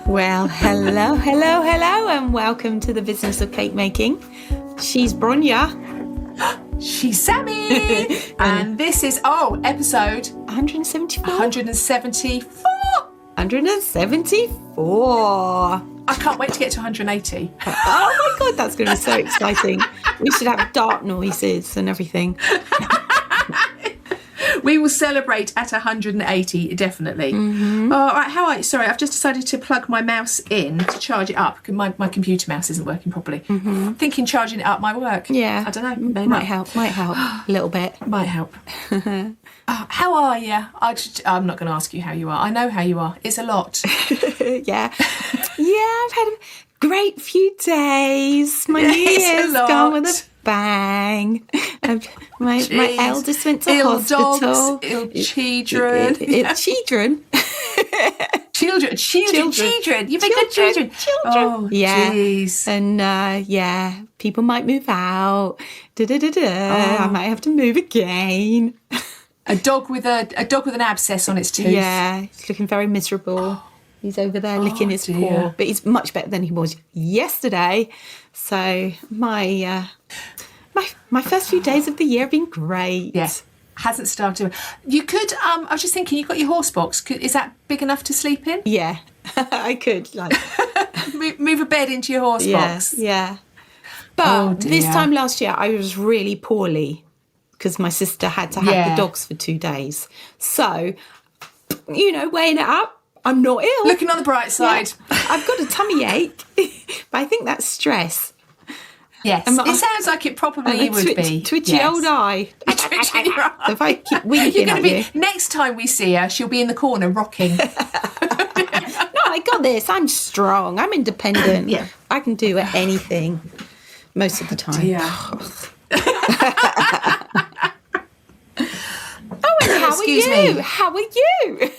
Well, hello, and welcome to the business of cake making. She's Bronya. She's Sammy. And this is, episode 174. 174. I can't wait to get to 180. Oh my God, that's going to be so exciting. We should have dart noises and everything. We will celebrate at 180, definitely. Mm-hmm. All right, how are you? Sorry, I've just decided to plug my mouse in to charge it up. My computer mouse isn't working properly. Mm-hmm. Thinking charging it up might work. Yeah. I don't know. Might help a little bit. Might help. How are you? I'm not going to ask you how you are. I know how you are. It's a lot. Yeah, I've had a great few days. My New Year's gone with a bang. My eldest went to hospital. Dogs, ill children. Children. You've got children. Oh, yeah. Jeez. And people might move out. I might have to move again. A dog with an abscess on its tooth. Yeah, he's looking very miserable. He's over there licking his paw, but he's much better than he was yesterday. So my first few days of the year have been great. Yes, hasn't started. You could. I was just thinking, you've got your horse box. Is that big enough to sleep in? Yeah, I could move a bed into your horse box. Yeah. But this time last year, I was really poorly because my sister had to have the dogs for 2 days. So, weighing it up, I'm not ill. Looking on the bright side. Yeah. I've got a tummy ache, but I think that's stress. Yes, it sounds like it probably would be. Twitchy old eye. Twitching your eye. If I keep winking at you. Next time we see her, she'll be in the corner rocking. No, I got this. I'm strong. I'm independent. Yeah. I can do anything most of the time. Yeah. How are you? How are you?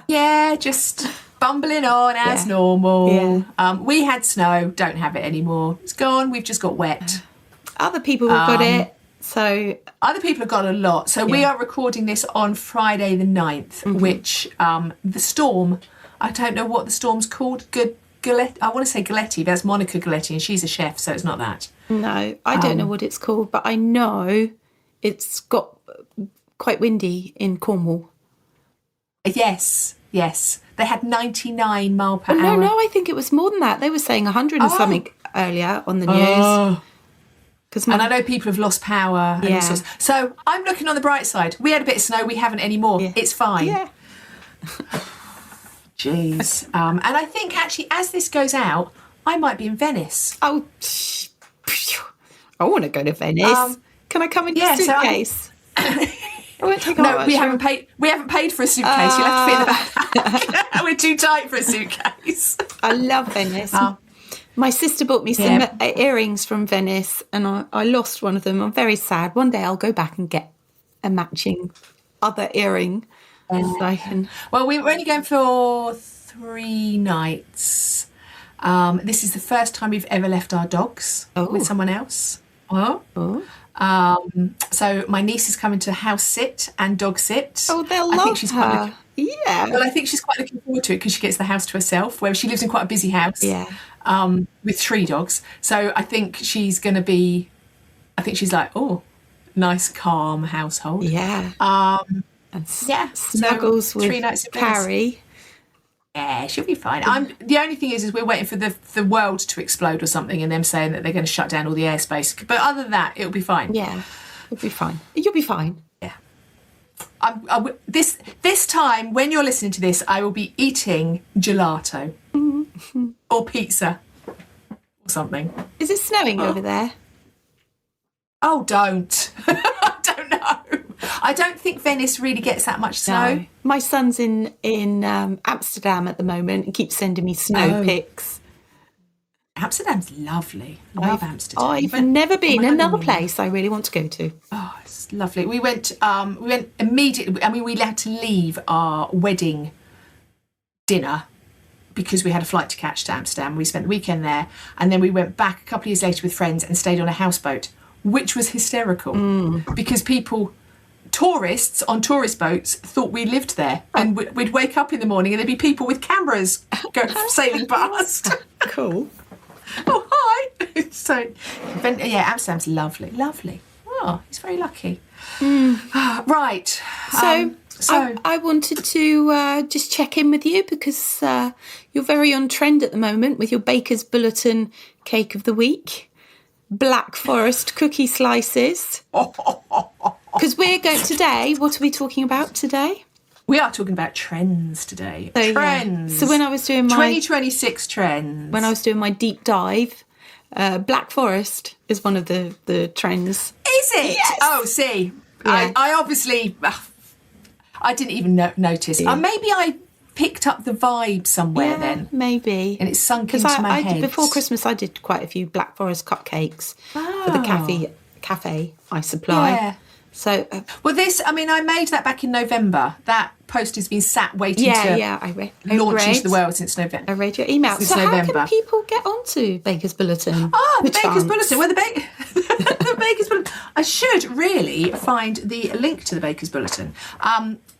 Yeah, just bumbling on as normal. Yeah. We had snow, don't have it anymore. It's gone, we've just got wet. Other people have got it, so... Other people have got a lot. So we are recording this on Friday the 9th, which the storm, I don't know what the storm's called. I want to say Galletti, but that's Monica Galletti, and she's a chef, so it's not that. No, I don't know what it's called, but I know it's got quite windy in Cornwall. Yes. They had 99 mile per hour. No, I think it was more than that. They were saying 100 and something earlier on the news. And I know people have lost power and all sorts. So I'm looking on the bright side. We had a bit of snow. We haven't anymore. Yeah. It's fine. Yeah. Jeez. And I think actually as this goes out, I might be in Venice. Oh, I want to go to Venice. Can I come in your suitcase? I won't take we haven't paid for a suitcase. You'll have to fit in the back. We're too tight for a suitcase. I love Venice. My sister bought me some earrings from Venice, and I lost one of them. I'm very sad. One day I'll go back and get a matching other earring. So I can... Well, we're only going for 3 nights. This is the first time we've ever left our dogs with someone else. So my niece is coming to house sit and dog sit. Oh, they'll love her. Well, I think she's quite looking forward to it because she gets the house to herself, where she lives in quite a busy house. Yeah. With 3 dogs. So I think she's going to be. I think she's like, nice, calm household. Yeah. And snuggles with 3 nights Carrie. Yeah, she'll be fine. The only thing is we're waiting for the world to explode or something, and them saying that they're going to shut down all the airspace. But other than that, it'll be fine. Yeah, it'll be fine. You'll be fine. Yeah. This time, when you're listening to this, I will be eating gelato or pizza or something. Is it snowing over there? Oh, don't. I don't know. I don't think Venice really gets that much snow. No. My son's in Amsterdam at the moment and keeps sending me snow pics. Amsterdam's lovely. I love Amsterdam. I've never been. Another place I really want to go to. Oh, it's lovely. We went immediately. I mean, we had to leave our wedding dinner because we had a flight to catch to Amsterdam. We spent the weekend there, and then we went back a couple of years later with friends and stayed on a houseboat, which was hysterical because people tourists on tourist boats thought we lived there, and we'd wake up in the morning and there'd be people with cameras sailing past. Cool. Oh, hi. So, Amsterdam's lovely. Oh, he's very lucky. Right. So I wanted to just check in with you because you're very on trend at the moment with your Baker's Bulletin cake of the week, Black Forest cookie slices. Because we're going today, what are we talking about today? We are talking about trends today. So, trends. Yeah. So when I was doing my 2026 trends. When I was doing my deep dive, Black Forest is one of the trends. Is it? Yes. Oh, see. Yeah. I obviously... I didn't even notice. Yeah. Maybe I picked up the vibe somewhere then. Maybe. And it sunk into my head. Before Christmas, I did quite a few Black Forest cupcakes for the cafe I supply. Yeah. So, well, I made that back in November. That post has been sat waiting to I launch into the world since November. I read your email. Since so November. How can people get onto Baker's Bulletin? The Baker's Bulletin. Well, the Baker's Bulletin. I should really find the link to the Baker's Bulletin.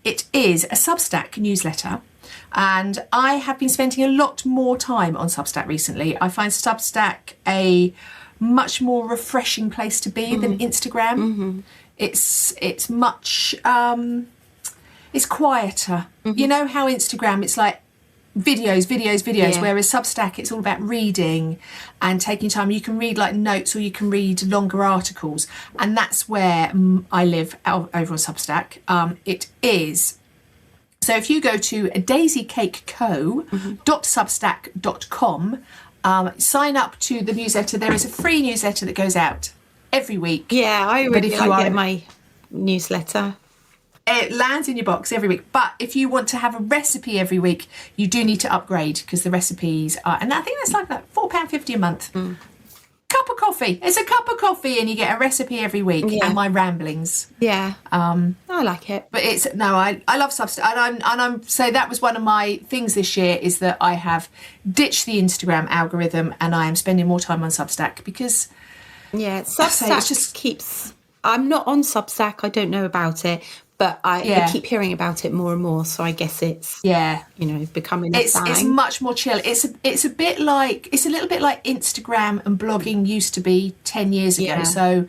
It is a Substack newsletter, and I have been spending a lot more time on Substack recently. I find Substack a much more refreshing place to be than Instagram. Mm-hmm. It's much it's quieter. You know how Instagram, it's like videos, Yeah. whereas Substack, it's all about reading and taking time. You can read like notes, or you can read longer articles, and that's where I live over on Substack. It is. So if you go to daisycakeco.substack.com, sign up to the newsletter. There is a free newsletter that goes out every week. Yeah, I really get my newsletter. It lands in your box every week. But if you want to have a recipe every week, you do need to upgrade, because the recipes are... And I think that's like that £4.50 a month. Cup of coffee. It's a cup of coffee and you get a recipe every week. Yeah. And my ramblings. Yeah. I like it. But I love Substack. And I'm so that was one of my things this year, is that I have ditched the Instagram algorithm and I am spending more time on Substack, because... Yeah, Substack keeps... I'm not on Substack. I don't know about it. But I keep hearing about it more and more, so I guess it's becoming a thing. It's much more chill. It's a little bit like Instagram and blogging used to be 10 years ago. Yeah. So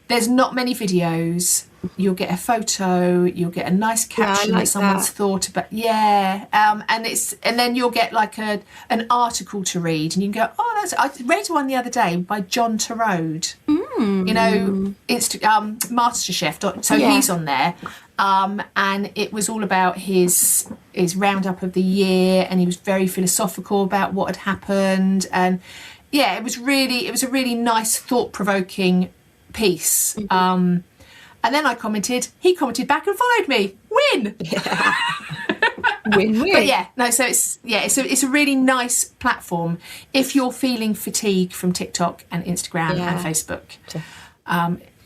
there's not many videos. You'll get a photo. You'll get a nice caption that someone's thought about. Yeah, and then you'll get like an article to read, and you can go, I read one the other day by John Turode. You know, MasterChef. So he's on there. And it was all about his roundup of the year, and he was very philosophical about what had happened, and it was a really nice, thought-provoking piece. And then he commented back and followed me. Win. Yeah. Win-win. But so it's a really nice platform if you're feeling fatigue from TikTok and Instagram and Facebook.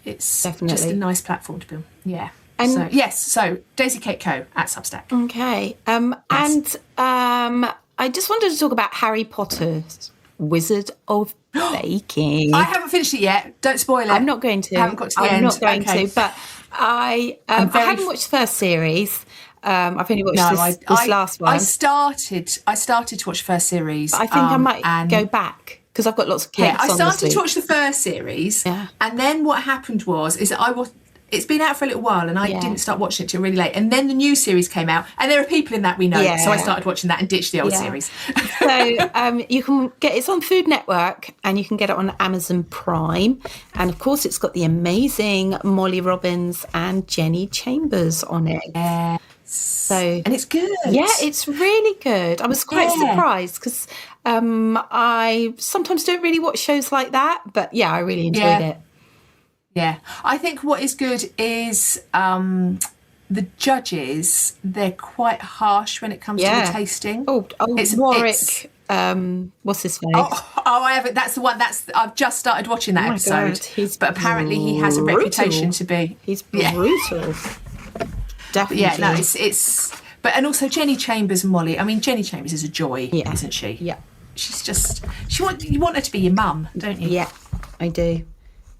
It's Definitely just a nice platform to build. Yeah. And So Daisy Cake Co. at Substack. Okay. And I just wanted to talk about Harry Potter's Wizard of Baking. I haven't finished it yet. Don't spoil it. I'm not going to. I haven't got to the end. I'm not going to. But I haven't watched the first series. I've only watched this last one. I started to watch the first series. But I think I might go back, because I've got lots of cakes on I started this week. to watch the first series, and then what happened is that it's been out for a little while, and I didn't start watching it till really late. And then the new series came out, and there are people in that we know, so I started watching that and ditched the old series. So you can it's on Food Network, and you can get it on Amazon Prime. And of course, it's got the amazing Molly Robbins and Jenny Chambers on it. And it's good. Yeah, it's really good. I was quite surprised, because I sometimes don't really watch shows like that, but I really enjoyed it. Yeah, I think what is good is the judges. They're quite harsh when it comes to the tasting. It's Warwick. What's his face? I haven't. That's the one. I've just started watching that episode. But apparently he has a reputation to be. He's brutal. Definitely. Yeah, no, it's. But and also Jenny Chambers and Molly. I mean, Jenny Chambers is a joy, isn't she? Yeah. She's just. You want her to be your mum, don't you? Yeah, I do.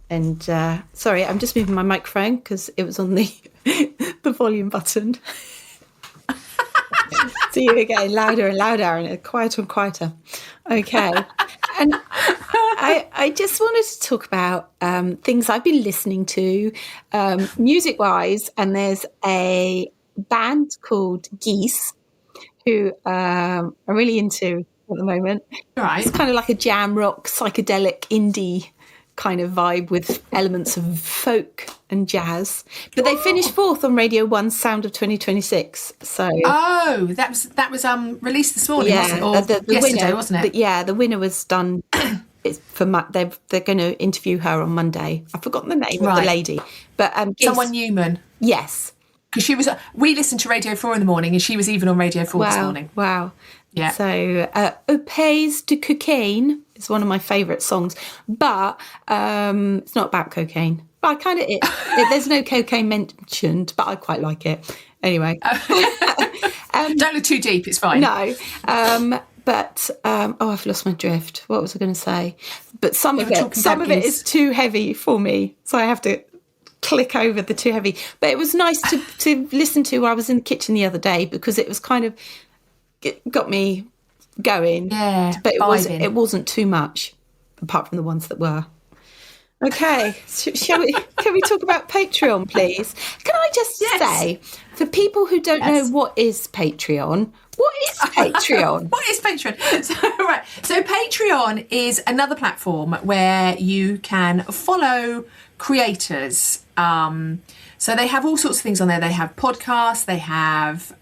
And sorry, I'm just moving my microphone because it was on the the volume button. So you're getting louder and louder and quieter and quieter. Okay. And I just wanted to talk about things I've been listening to music-wise. And there's a band called Geese who I'm really into at the moment. Right. It's kind of like a jam rock, psychedelic, indie kind of vibe with elements of folk and jazz. But they finished fourth on Radio 1's Sound of 2026. So that was released this morning, wasn't it? Or the yesterday, winner, wasn't it? The winner was done. It's for they're going to interview her on Monday. I've forgotten the name of the lady, but someone Newman. Yes, because she was. We listened to Radio 4 in the morning, and she was even on Radio 4 this morning. Wow. Yeah. So, Pays de Cocaine is one of my favourite songs, but it's not about cocaine. But I kind of there's no cocaine mentioned, but I quite like it anyway. Don't look too deep; it's fine. No, but I've lost my drift. What was I going to say? But some of it is too heavy for me, so I have to click over the too heavy. But it was nice to listen to while I was in the kitchen the other day because it was kind of. It got me going, but it wasn't too much, apart from the ones that were. Okay, can we talk about Patreon, please? Can I just say, for people who don't know what is Patreon, what is Patreon? What is Patreon? So Patreon is another platform where you can follow creators. So they have all sorts of things on there. They have podcasts, they have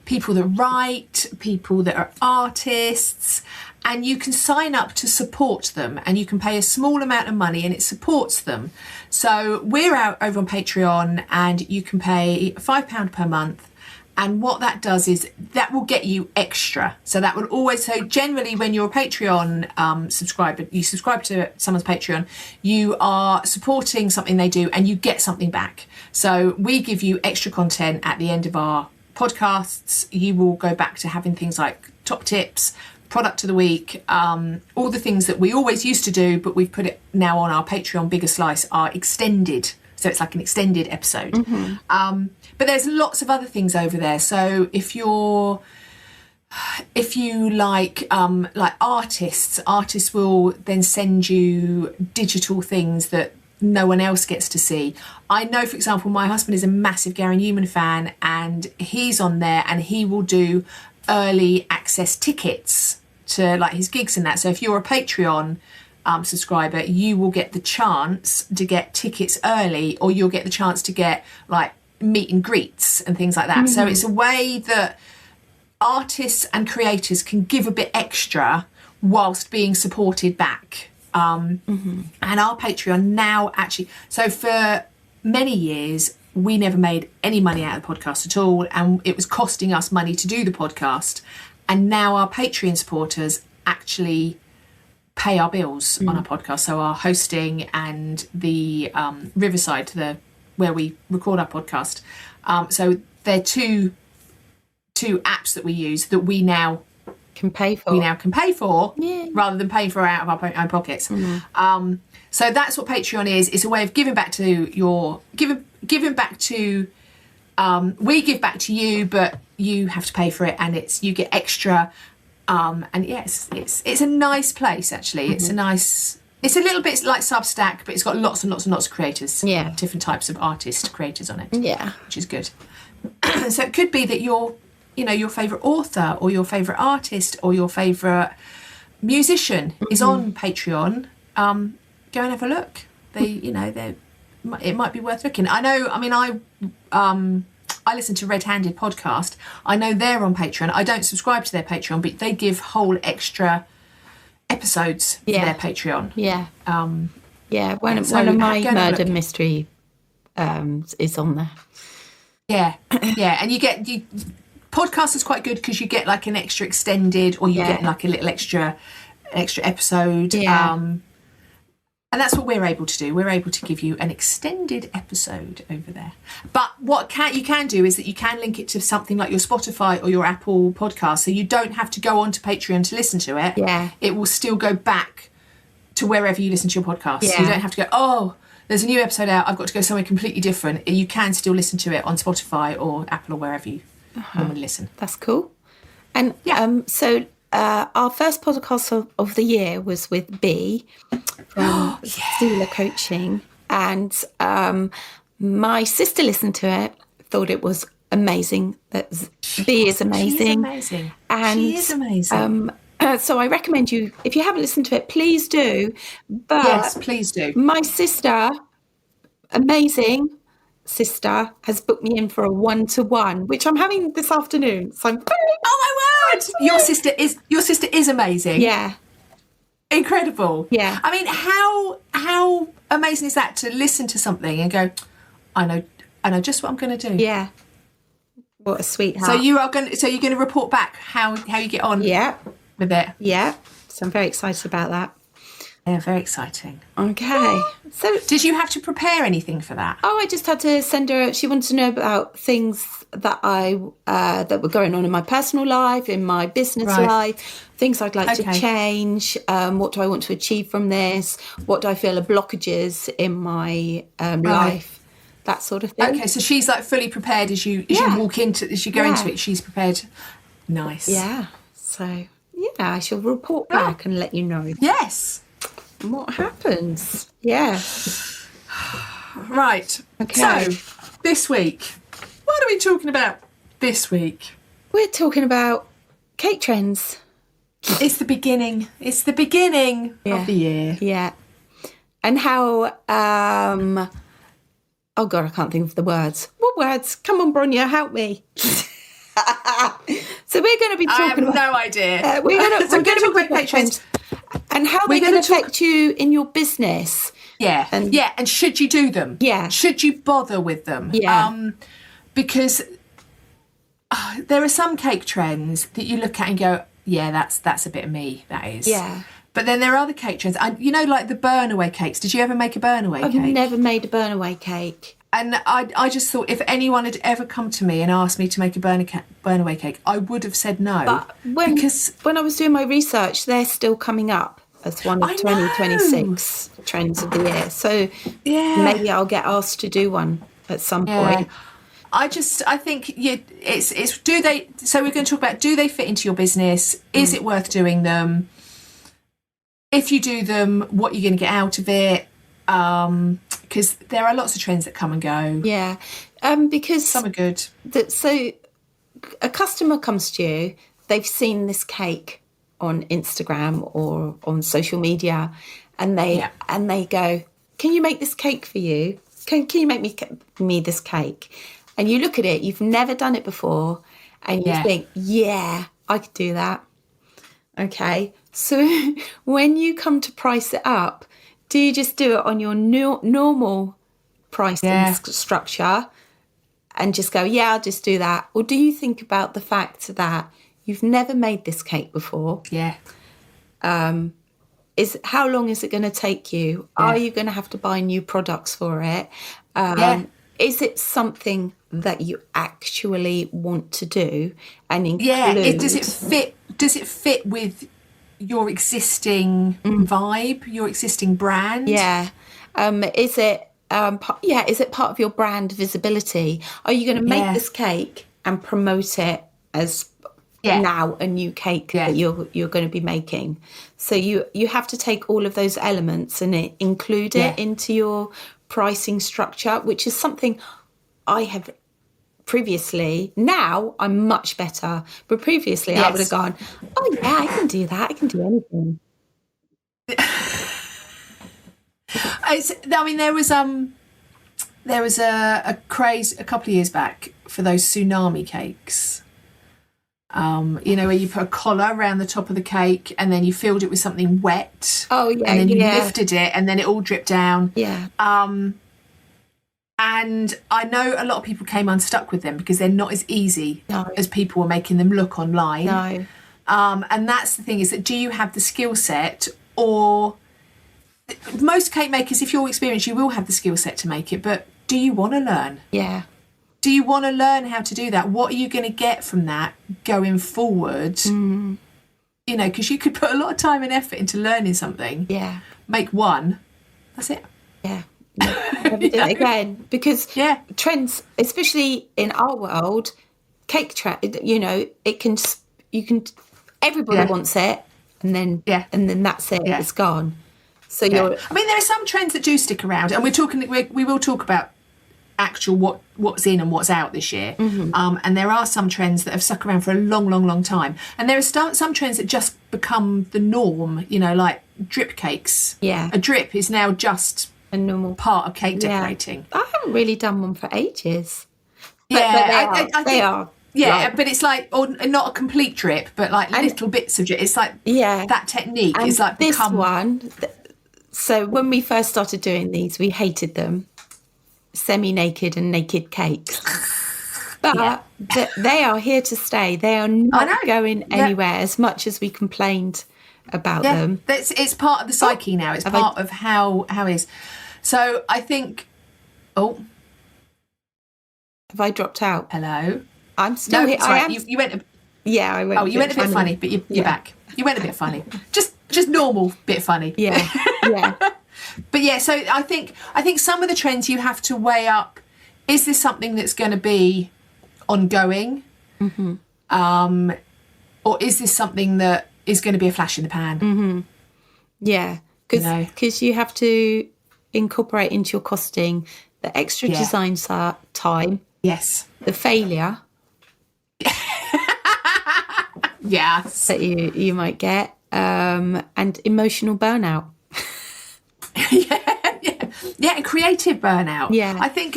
people that write, people that are artists, and you can sign up to support them and you can pay a small amount of money and it supports them. So we're out over on Patreon and you can pay £5 per month, and what that does is that will get you extra. So that will always, so generally when you're a Patreon subscriber, you subscribe to someone's Patreon, you are supporting something they do and you get something back. So we give you extra content at the end of our podcasts. You will go back to having things like top tips, product of the week, all the things that we always used to do, but we've put it now on our Patreon Bigger Slice are extended, so it's like an extended episode. But there's lots of other things over there. So if you like artists will then send you digital things that no one else gets to see. I know, for example, my husband is a massive Gary Newman fan and he's on there and he will do early access tickets to like his gigs and that. So if you're a Patreon subscriber, you will get the chance to get tickets early, or you'll get the chance to get like meet and greets and things like that. So it's a way that artists and creators can give a bit extra whilst being supported back. And our Patreon now actually, so for many years we never made any money out of the podcast at all, and it was costing us money to do the podcast, and now our Patreon supporters actually pay our bills on our podcast, so our hosting and the Riverside, where we record our podcast, so they're two apps that we use that we now can pay for. Rather than paying for out of our own pockets. So that's what Patreon is. It's a way of giving back to giving back to. We give back to you, but you have to pay for it, and you get extra. And yes, it's a nice place actually. It's a little bit like Substack, but it's got lots and lots and lots of creators. Different types of artist creators on it. Which is good. So it could be that your favourite author or your favourite artist or your favourite musician is on Patreon. Go and have a look. It might be worth looking. I listen to Red Handed podcast. I know they're on Patreon. I don't subscribe to their Patreon, but they give whole extra episodes for their Patreon. One of my murder mystery is on there. And you get podcast is quite good because you get like an extra extended, or you get like a little extra episode. And that's what we're able to do. We're able to give you an extended episode over there. But what you can do is that you can link it to something like your Spotify or your Apple podcast, so you don't have to go onto Patreon to listen to it. It will still go back to wherever you listen to your podcast. So you don't have to go, there's a new episode out, I've got to go somewhere completely different, you can still listen to it on Spotify or Apple or wherever you normally listen. That's cool. And so our first podcast of the year was with B from Stila Coaching, and my sister listened to it, thought it was amazing. B is amazing. She is amazing. And, she is amazing. So I recommend you, if you haven't listened to it, please do. But yes, please do. My sister, amazing sister, has booked me in for a 1-to-1, which I'm having this afternoon. So I'm very my word! Your sister is amazing. Yeah. Incredible. Yeah. I mean, how amazing is that to listen to something and go, I know just what I'm going to do. Yeah. What a sweetheart. So you're going to report back how you get on. Yeah. With it. Yeah. So I'm very excited about that. Yeah, very exciting. Okay. So did you have to prepare anything for that? Oh, I just had to send her. She wanted to know about things that that were going on in my personal life, in my business life, things I'd like to change. What do I want to achieve from this? What do I feel are blockages in my life? That sort of thing. Okay, so she's like fully prepared as you walk into, as you go into it. She's prepared. Nice. Yeah. So I shall report back and let you know. Yes. What happens? Yeah. Right. Okay. So this week, what are we talking about this week? We're talking about cake trends. It's the beginning. It's the beginning of the year. Yeah. And how oh God, I can't think of the words. What words? Come on, Bronya, help me. So we're going to be talking about... I have no idea. We're going to talk about cake trends and how they're going to affect you in your business. Yeah. And should you do them? Yeah. Should you bother with them? Yeah. Because there are some cake trends that you look at and go, yeah, that's a bit of me, that is. Yeah. But then there are other cake trends. Like the burn-away cakes. Did you ever make a burn-away cake? I've never made a burn-away cake. And I just thought if anyone had ever come to me and asked me to make a burn-away cake, I would have said no. But when I was doing my research, they're still coming up as one of 2026 trends of the year. So maybe I'll get asked to do one at some point. I think it's do they. So we're going to talk about, do they fit into your business? Is it worth doing them? If you do them, what are you going to get out of it? Because there are lots of trends that come and go. Yeah, because some are good. So a customer comes to you, they've seen this cake on Instagram or on social media, and they go, "Can you make this cake for you? Can you make me this cake?" And you look at it, you've never done it before, and you think, "Yeah, I could do that." Okay, so when you come to price it up, do you just do it on your normal pricing structure and just go, yeah, I'll just do that? Or do you think about the fact that you've never made this cake before? Yeah. How long is it going to take you? Yeah. Are you going to have to buy new products for it? Is it something that you actually want to do and include? Yeah. Does it fit with your existing vibe, your existing brand? Yeah. Is it part of your brand visibility? Are you going to make this cake and promote it as now a new cake that you're going to be making? So you have to take all of those elements and include it into your pricing structure, which is something I have previously. Now I'm much better, but previously I would have gone, oh yeah, I can do that, I can do anything. There was a craze a couple of years back for those tsunami cakes, where you put a collar around the top of the cake and then you filled it with something wet, and then you lifted it and then it all dripped down. And I know a lot of people came unstuck with them because they're not as easy as people were making them look online. No. And that's the thing, is that do you have the skill set? Or most cake makers, if you're experienced, you will have the skill set to make it, but do you want to learn? Yeah. Do you want to learn how to do that? What are you going to get from that going forward? Because you could put a lot of time and effort into learning something. Yeah. Make one. That's it. Yeah. never do it again, because trends, especially in our world, cake trend, everybody wants it, and then that's it. It's gone. So there are some trends that do stick around, and we will talk about actual what's in and what's out this year. And there are some trends that have stuck around for a long time, and there are some trends that just become the norm, like drip cakes. A drip is now just a normal part of cake decorating. I haven't really done one for ages. But they are. But it's like, or not a complete drip, but like little bits of drip. It's like that technique is like this one. So when we first started doing these, we hated them, semi-naked and naked cakes. But they are here to stay. They are not going anywhere, as much as we complained about them. It's part of the psyche now. It's part of how it is. So I think... Oh. Have I dropped out? Hello? I'm still here. Sorry, you went... I went. Oh, you went a bit funny, but you're back. You went a bit funny. Just normal bit funny. Yeah. But so I think some of the trends you have to weigh up. Is this something that's going to be ongoing? Or is this something that is going to be a flash in the pan? Yeah, because you have to incorporate into your costing the extra design time. Yes. The failure. Yes. That you might get, and emotional burnout. And creative burnout. Yeah. I think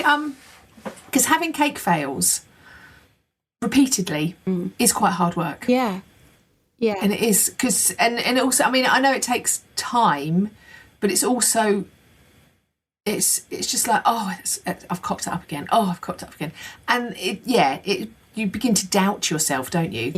because having cake fails repeatedly is quite hard work. Yeah. And it is because and also, I mean, I know it takes time, but it's also it's just like, I've cocked it up again. And you begin to doubt yourself, don't you?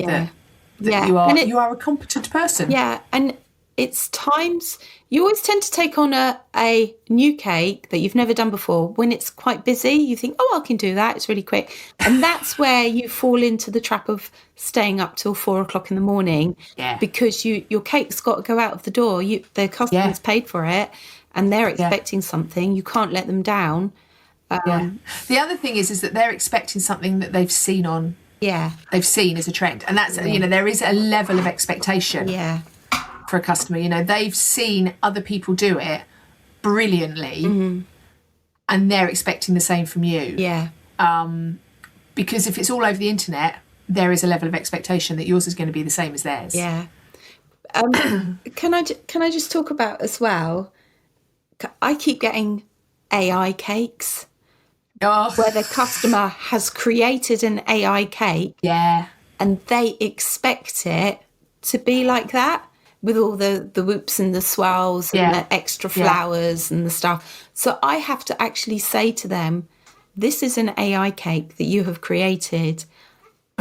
That you are a competent person. Yeah, and it's times you always tend to take on a new cake that you've never done before. When it's quite busy, you think, I can do that. It's really quick. And that's where you fall into the trap of staying up till 4:00 in the morning. Yeah. Because your cake's got to go out of the door. The customer's paid for it, and they're expecting something. You can't let them down. The other thing is that they're expecting something that they've seen on. Yeah. They've seen as a trend, and that's there is a level of expectation. Yeah. For a customer, they've seen other people do it brilliantly, and they're expecting the same from you. Yeah. Because if it's all over the internet, there is a level of expectation that yours is going to be the same as theirs. Yeah. Can I just talk about as well? I keep getting AI cakes where the customer has created an AI cake. Yeah. And they expect it to be like that, with all the whoops and the swirls and the extra flowers and the stuff. So I have to actually say to them, this is an AI cake that you have created.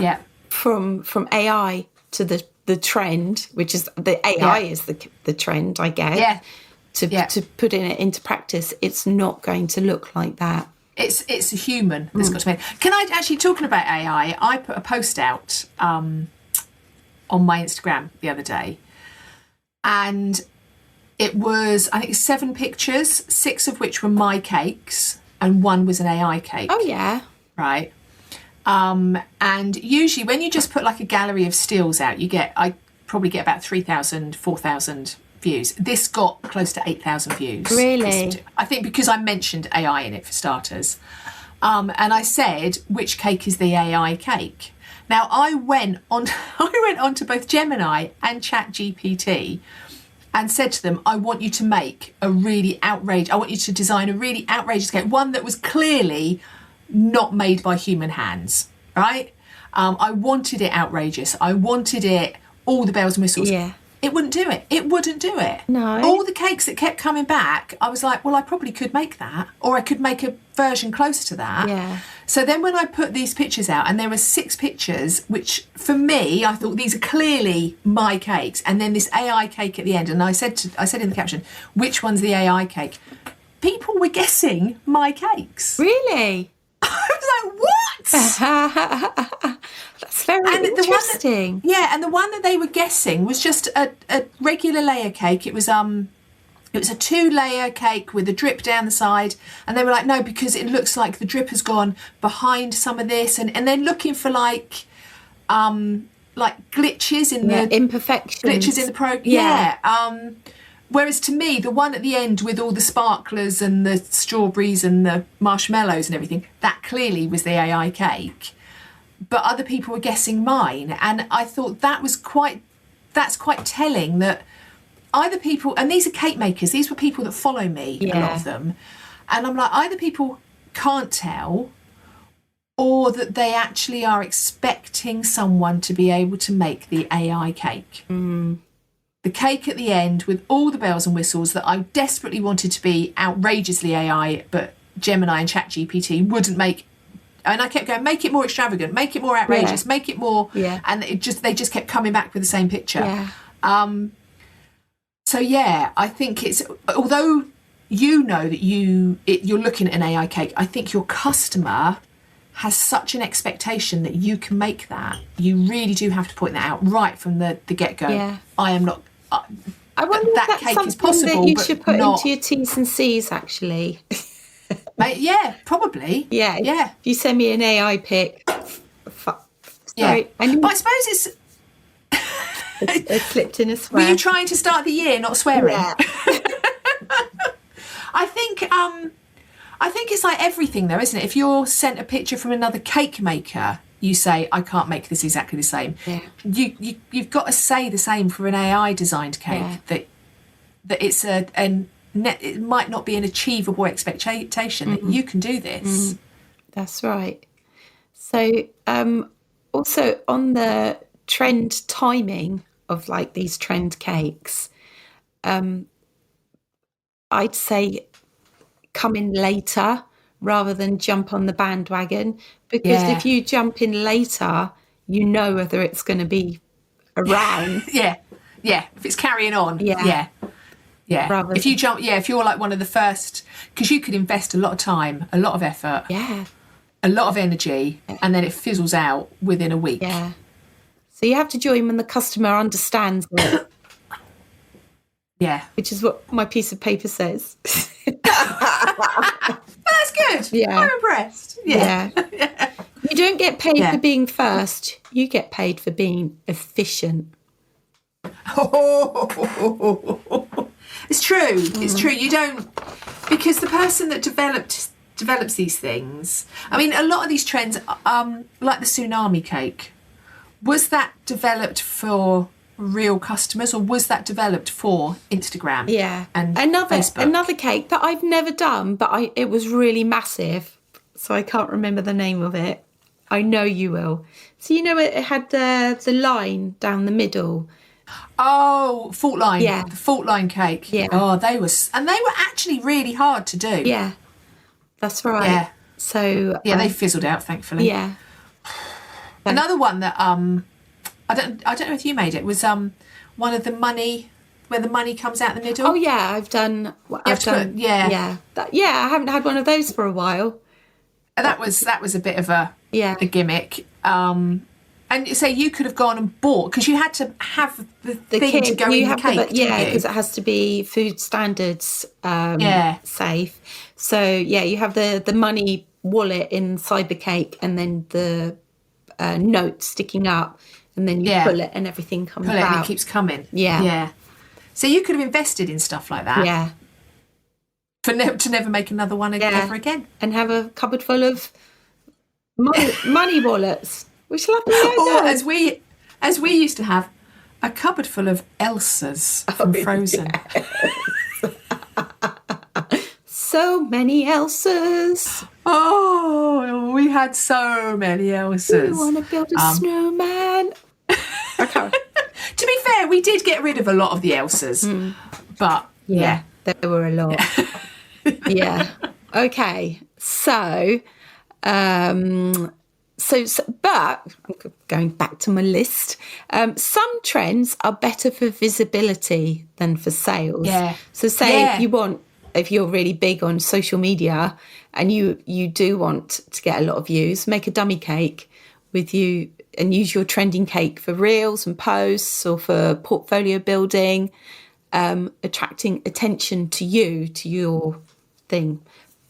Yeah. From AI to the trend, which is the AI is the trend, I guess. Yeah. To put it into practice, it's not going to look like that. It's a human that's got to be. Can I actually, talking about AI, I put a post out on my Instagram the other day. And it was, I think, 7 pictures, 6 of which were my cakes, and 1 was an AI cake. Oh, yeah. Right. And usually when you just put like a gallery of stills out, I probably get about 3,000, 4,000 views. This got close to 8,000 views. Really? I think because I mentioned AI in it, for starters. And I said, which cake is the AI cake? Now, I went on to both Gemini and ChatGPT and said to them, I want you to make I want you to design a really outrageous cake, one that was clearly not made by human hands, right? I wanted it outrageous. I wanted it all the bells and whistles. Yeah. It wouldn't do it. It wouldn't do it. No. All the cakes that kept coming back, I was like, well, I probably could make that, or I could make a version close to that. Yeah. So then when I put these pictures out, and there were 6 pictures, which for me, I thought these are clearly my cakes, and then this AI cake at the end, and I said in the caption, which one's the AI cake? People were guessing my cakes. Really? I was like, what? That's very interesting. And the one that they were guessing was just a regular layer cake. It was It was a 2-layer cake with a drip down the side. And they were like, no, because it looks like the drip has gone behind some of this. And then looking for like glitches in the imperfections. Glitches in the program. Yeah. Whereas to me, the one at the end with all the sparklers and the strawberries and the marshmallows and everything, that clearly was the AI cake. But other people were guessing mine. And I thought that's quite telling that either people, and these are cake makers, these were people that follow me, a lot of them. And I'm like, either people can't tell, or that they actually are expecting someone to be able to make the AI cake. The cake at the end with all the bells and whistles that I desperately wanted to be outrageously AI, but Gemini and ChatGPT wouldn't make. And I kept going, make it more extravagant, make it more outrageous, make it more. Yeah. And they just kept coming back with the same picture. Yeah. So yeah, I think it's, although you know that you're looking at an AI cake, I think your customer has such an expectation that you can make that. You really do have to point that out right from the get-go. Yeah. I am not. I wonder that if that's cake is possible, that you but should put not, into your T's and C's actually. Yeah, probably. Yeah. Yeah. If you send me an AI pic. Yeah. But I suppose it slipped in a swear. Were you trying to start the year not swearing? Yeah. I think it's like everything though, isn't it? If you're sent a picture from another cake maker, you say, I can't make this exactly the same. Yeah. You've got to say the same for an AI designed cake, that it's it might not be an achievable expectation that you can do this. That's right. So also on the trend timing of like these trend cakes, I'd say come in later rather than jump on the bandwagon, because if you jump in later, you know whether it's going to be around. If it's carrying on. If you jump, if you're like one of the first, because you could invest a lot of time, a lot of effort, a lot of energy, and then it fizzles out within a week. Yeah. So you have to join when the customer understands it. Yeah. Which is what my piece of paper says. That's good. Yeah. I'm impressed. Yeah. You don't get paid for being first. You get paid for being efficient. It's true. It's true. You don't, because the person that develops these things, I mean, a lot of these trends, like the tsunami cake, was that developed for real customers, or was that developed for Instagram? And Facebook? Another cake that I've never done, but it was really massive, so I can't remember the name of it. I know you will. So you know it had the line down the middle. Oh, fault line. Yeah, the fault line cake. Yeah. Oh, they were actually really hard to do. Yeah, that's right. Yeah. So they fizzled out, thankfully. Yeah. Another one that I don't know if you made it, was one of the money, where the money comes out the middle. Oh yeah, I've done. I haven't had one of those for a while. That was a bit of a gimmick. And say you could have gone and bought, because you had to have the thing to go in the cake. Because it has to be food standards safe. So you have the money wallet inside the cake, and then the note sticking up, and then you pull it and everything comes out. And it keeps coming. Yeah. So you could have invested in stuff like that. Yeah. To never make another one ever again. And have a cupboard full of money wallets. We shall have to go. Or as we used to have, a cupboard full of Elsas from Frozen. Yes. So many Elsas. Oh, we had so many Elsas. We want to build a snowman. To be fair, we did get rid of a lot of the Elsas, but there were a lot. Yeah. Okay. So, but going back to my list, some trends are better for visibility than for sales. Yeah. So say if you're really big on social media and you do want to get a lot of views, make a dummy cake with you and use your trending cake for reels and posts or for portfolio building. attracting attention to you, to your thing.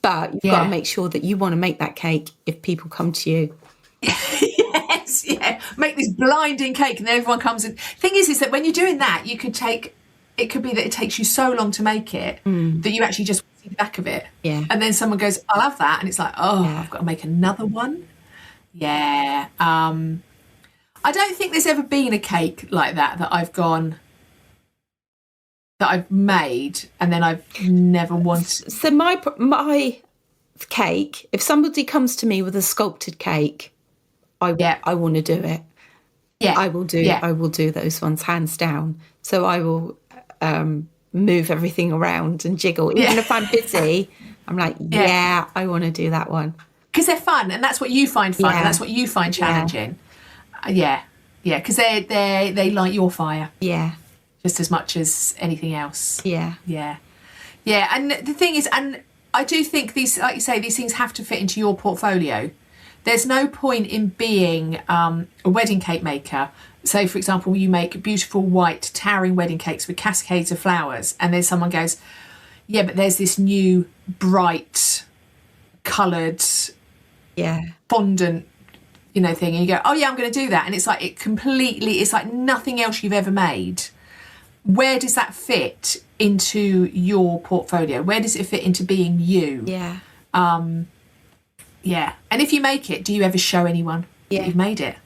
But you've got to make sure that you want to make that cake if people come to you. Yes, yeah. Make this blinding cake and then everyone comes in. Thing is that when you're doing that, it could be that it takes you so long to make it that you actually just see the back of it. Yeah. And then someone goes, I'll have that. And it's like, I've got to make another one. Yeah. I don't think there's ever been a cake like that I've made and then I've never wanted. So my cake, if somebody comes to me with a sculpted cake, I want to do it. Yeah, I will do those ones hands down. So I will move everything around and jiggle. Even if I'm busy, I'm like, I want to do that one. Because they're fun, and that's what you find fun, and that's what you find challenging. Because they light your fire. Yeah. Just as much as anything else. Yeah. And the thing is, and I do think these, like you say, these things have to fit into your portfolio. There's no point in being a wedding cake maker. So, for example, you make beautiful white towering wedding cakes with cascades of flowers, and then someone goes, yeah, but there's this new bright coloured fondant thing, and you go, oh yeah, I'm going to do that, and it's like it's like nothing else you've ever made. Where does that fit into your portfolio? Where does it fit into being you? And if you make it, do you ever show anyone that you've made it?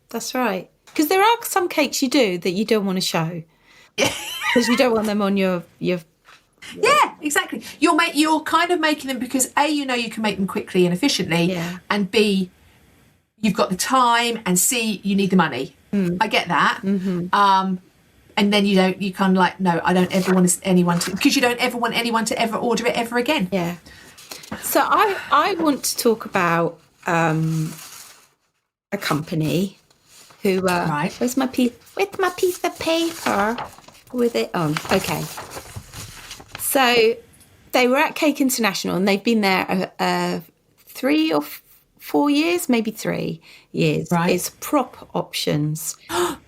That's right, because there are some cakes you do that you don't want to show because you don't want them on your exactly. You're kind of making them because A, you can make them quickly and efficiently, and B, you've got the time, and C, you need the money. I get that. And then you kind of like, no, I don't ever want anyone to, because you don't ever want anyone to ever order it ever again. Yeah. So I want to talk about a company who where's my piece of paper with it on. Okay. So they were at Cake International, and they've been there 3 or 4 years, maybe 3 years. Right. It's prop options.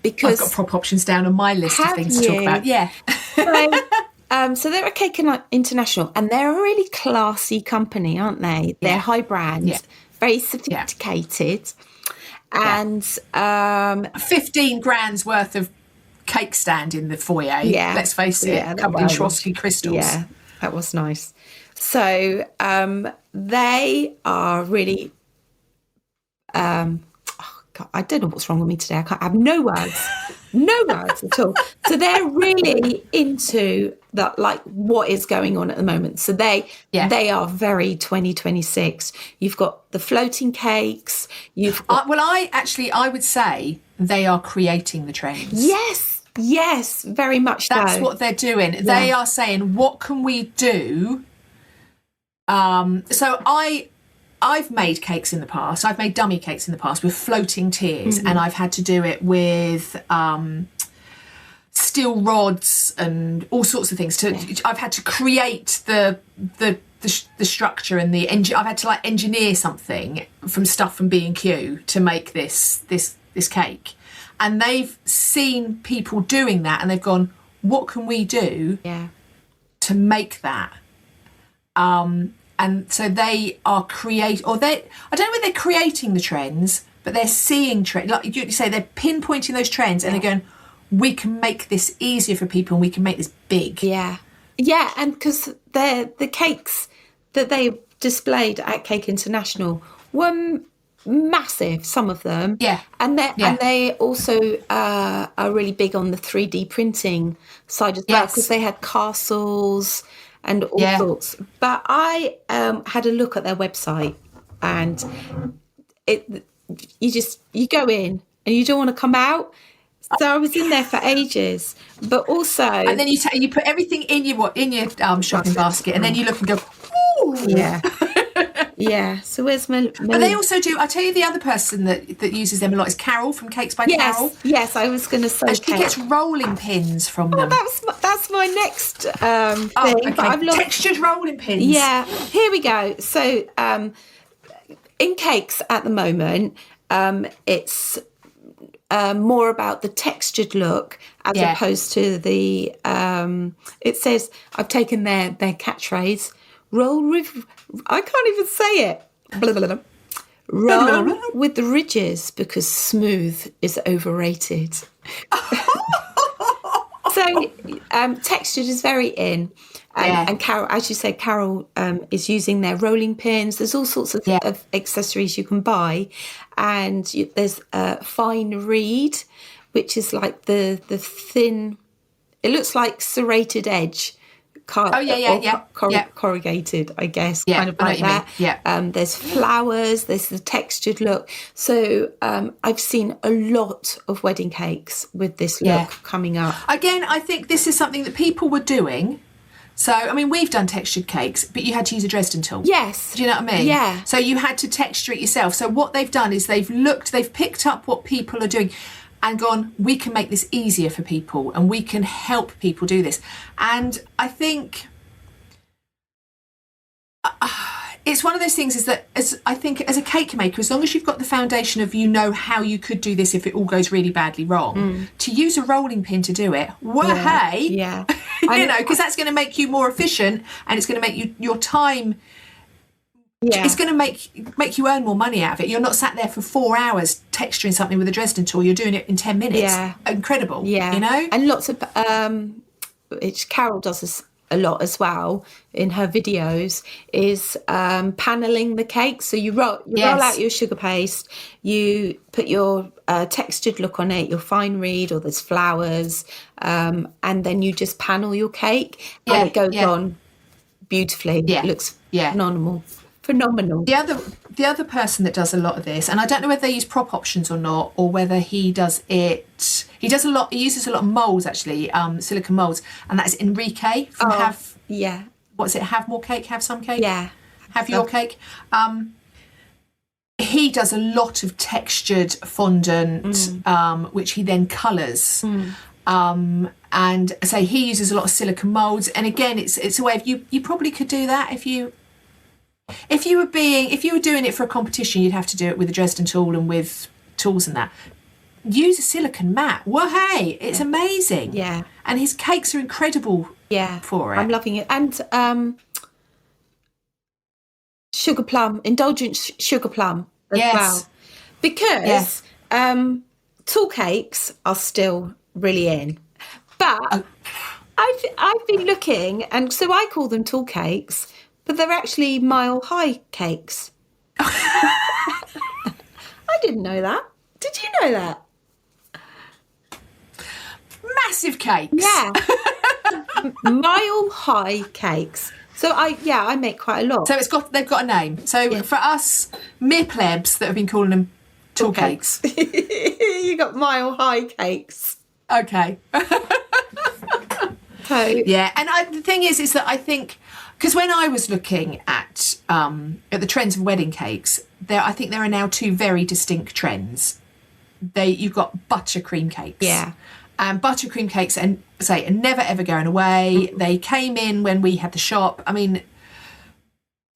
Because I've got prop options down on my list of things to talk about. Yeah. So they're at Cake International, and they're a really classy company, aren't they? They're high brand, very sophisticated, and 15 grand's worth of cake stand in the foyer. Yeah, let's face it, covered in Swarovski crystals. Yeah, that was nice. So they are really. God, I don't know what's wrong with me today. I have no words at all. So they're really into that, like what is going on at the moment. So they are very 2026. You've got the floating cakes. You've got, I would say they are creating the trends. Yes, very much. That's what they're doing. Yeah. They are saying, what can we do? So I've made cakes in the past. I've made dummy cakes in the past with floating tiers, and I've had to do it with steel rods and all sorts of things. I've had to create the structure and I've had to like engineer something from stuff from B&Q to make this cake. And they've seen people doing that, and they've gone, what can we do to make that? And so they are I don't know whether they're creating the trends, but they're seeing trends. Like you say, they're pinpointing those trends, and they're going, we can make this easier for people, and we can make this big. Yeah, and because the cakes that they displayed at Cake International were massive, some of them. Yeah. And they also are really big on the 3D printing side as well, because they had castles and all sorts. But I had a look at their website, and you go in and you don't want to come out. So I was in there for ages, but also, and then you put everything in your shopping basket, and then you look and go, ooh. Yeah. So where's my? But they also do. I tell you, the other person that uses them a lot is Carol from Cakes by Carol. Yes, I was going to say. And she gets rolling pins from them. That's my next thing. Okay. But textured rolling pins. Yeah. Here we go. So in cakes at the moment, it's more about the textured look as opposed to the. It says I've taken their catchphrase. I can't even say it. Blah, blah, blah. Roll with the ridges because smooth is overrated. So textured is very in. And Carol, as you said, Carol is using their rolling pins. There's all sorts of accessories you can buy. And there's a fine reed, which is like the thin, it looks like serrated edge. Corrugated, I guess, kind of like that. There's flowers, there's the textured look. So I've seen a lot of wedding cakes with this look coming up. Again, I think this is something that people were doing. So, I mean, we've done textured cakes, but you had to use a Dresden tool. Yes. Do you know what I mean? Yeah. So you had to texture it yourself. So what they've done is they've picked up what people are doing and gone, we can make this easier for people and we can help people do this. And I think it's one of those things is that I think as a cake maker, as long as you've got the foundation of how you could do this if it all goes really badly wrong, to use a rolling pin to do it, because that's going to make you more efficient and it's going to make your time. Yeah. It's going to make you earn more money out of it. You're not sat there for 4 hours texturing something with a Dresden tool. You're doing it in 10 minutes. Yeah. Incredible. Yeah. And lots of which Carol does this a lot as well in her videos, is paneling the cake. So you roll out your sugar paste, you put your textured look on it, your fine reed, or there's flowers, and then you just panel your cake and it goes on beautifully. It looks phenomenal. The other person that does a lot of this, and I don't know whether they use prop options or not, or whether he does it. He uses a lot of moulds actually, silicone moulds, and that's Enrique from What's it? Have More Cake, Have Some Cake. Yeah. Have Your Cake. He does a lot of textured fondant, which he then colours. And say he uses a lot of silicone moulds, and again, it's a way of you probably could do that if you were doing it for a competition. You'd have to do it with a Dresden tool and with tools and that. Use a silicone mat. Well, hey, it's amazing. Yeah. And his cakes are incredible for it. I'm loving it. And sugar plum, indulgent sugar plum as well. Because tall cakes are still really in. But I've been looking, and so I call them tall cakes, but they're actually mile-high cakes. I didn't know that. Did you know that? Massive cakes. Yeah. Mile-high cakes. So I make quite a lot. So they've got a name. So for us mere plebs that have been calling them tall cakes. You got mile-high cakes. Okay. Yeah, and the thing is that I think, because when I was looking at the trends of wedding cakes, I think there are now two very distinct trends. You've got buttercream cakes. Yeah. And buttercream cakes are never ever going away. They came in when we had the shop. I mean,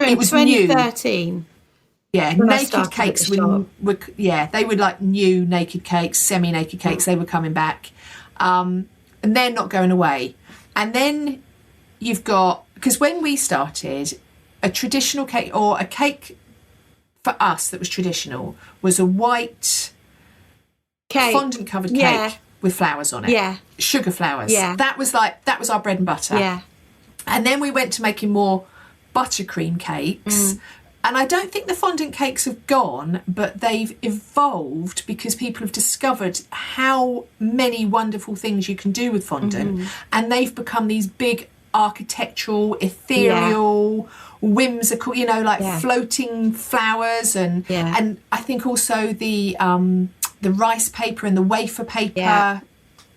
it was 2013. New. Yeah, naked cakes were they were like new naked cakes, semi-naked cakes. They were coming back, and they're not going away. And then you've got, because when we started, a traditional cake, or a cake for us that was traditional, was a white fondant covered cake with flowers on it. Yeah. Sugar flowers. Yeah. That was our bread and butter. Yeah. And then we went to making more buttercream cakes. And I don't think the fondant cakes have gone, but they've evolved because people have discovered how many wonderful things you can do with fondant. And they've become these big architectural, ethereal, whimsical, floating flowers. And I think also the rice paper and the wafer paper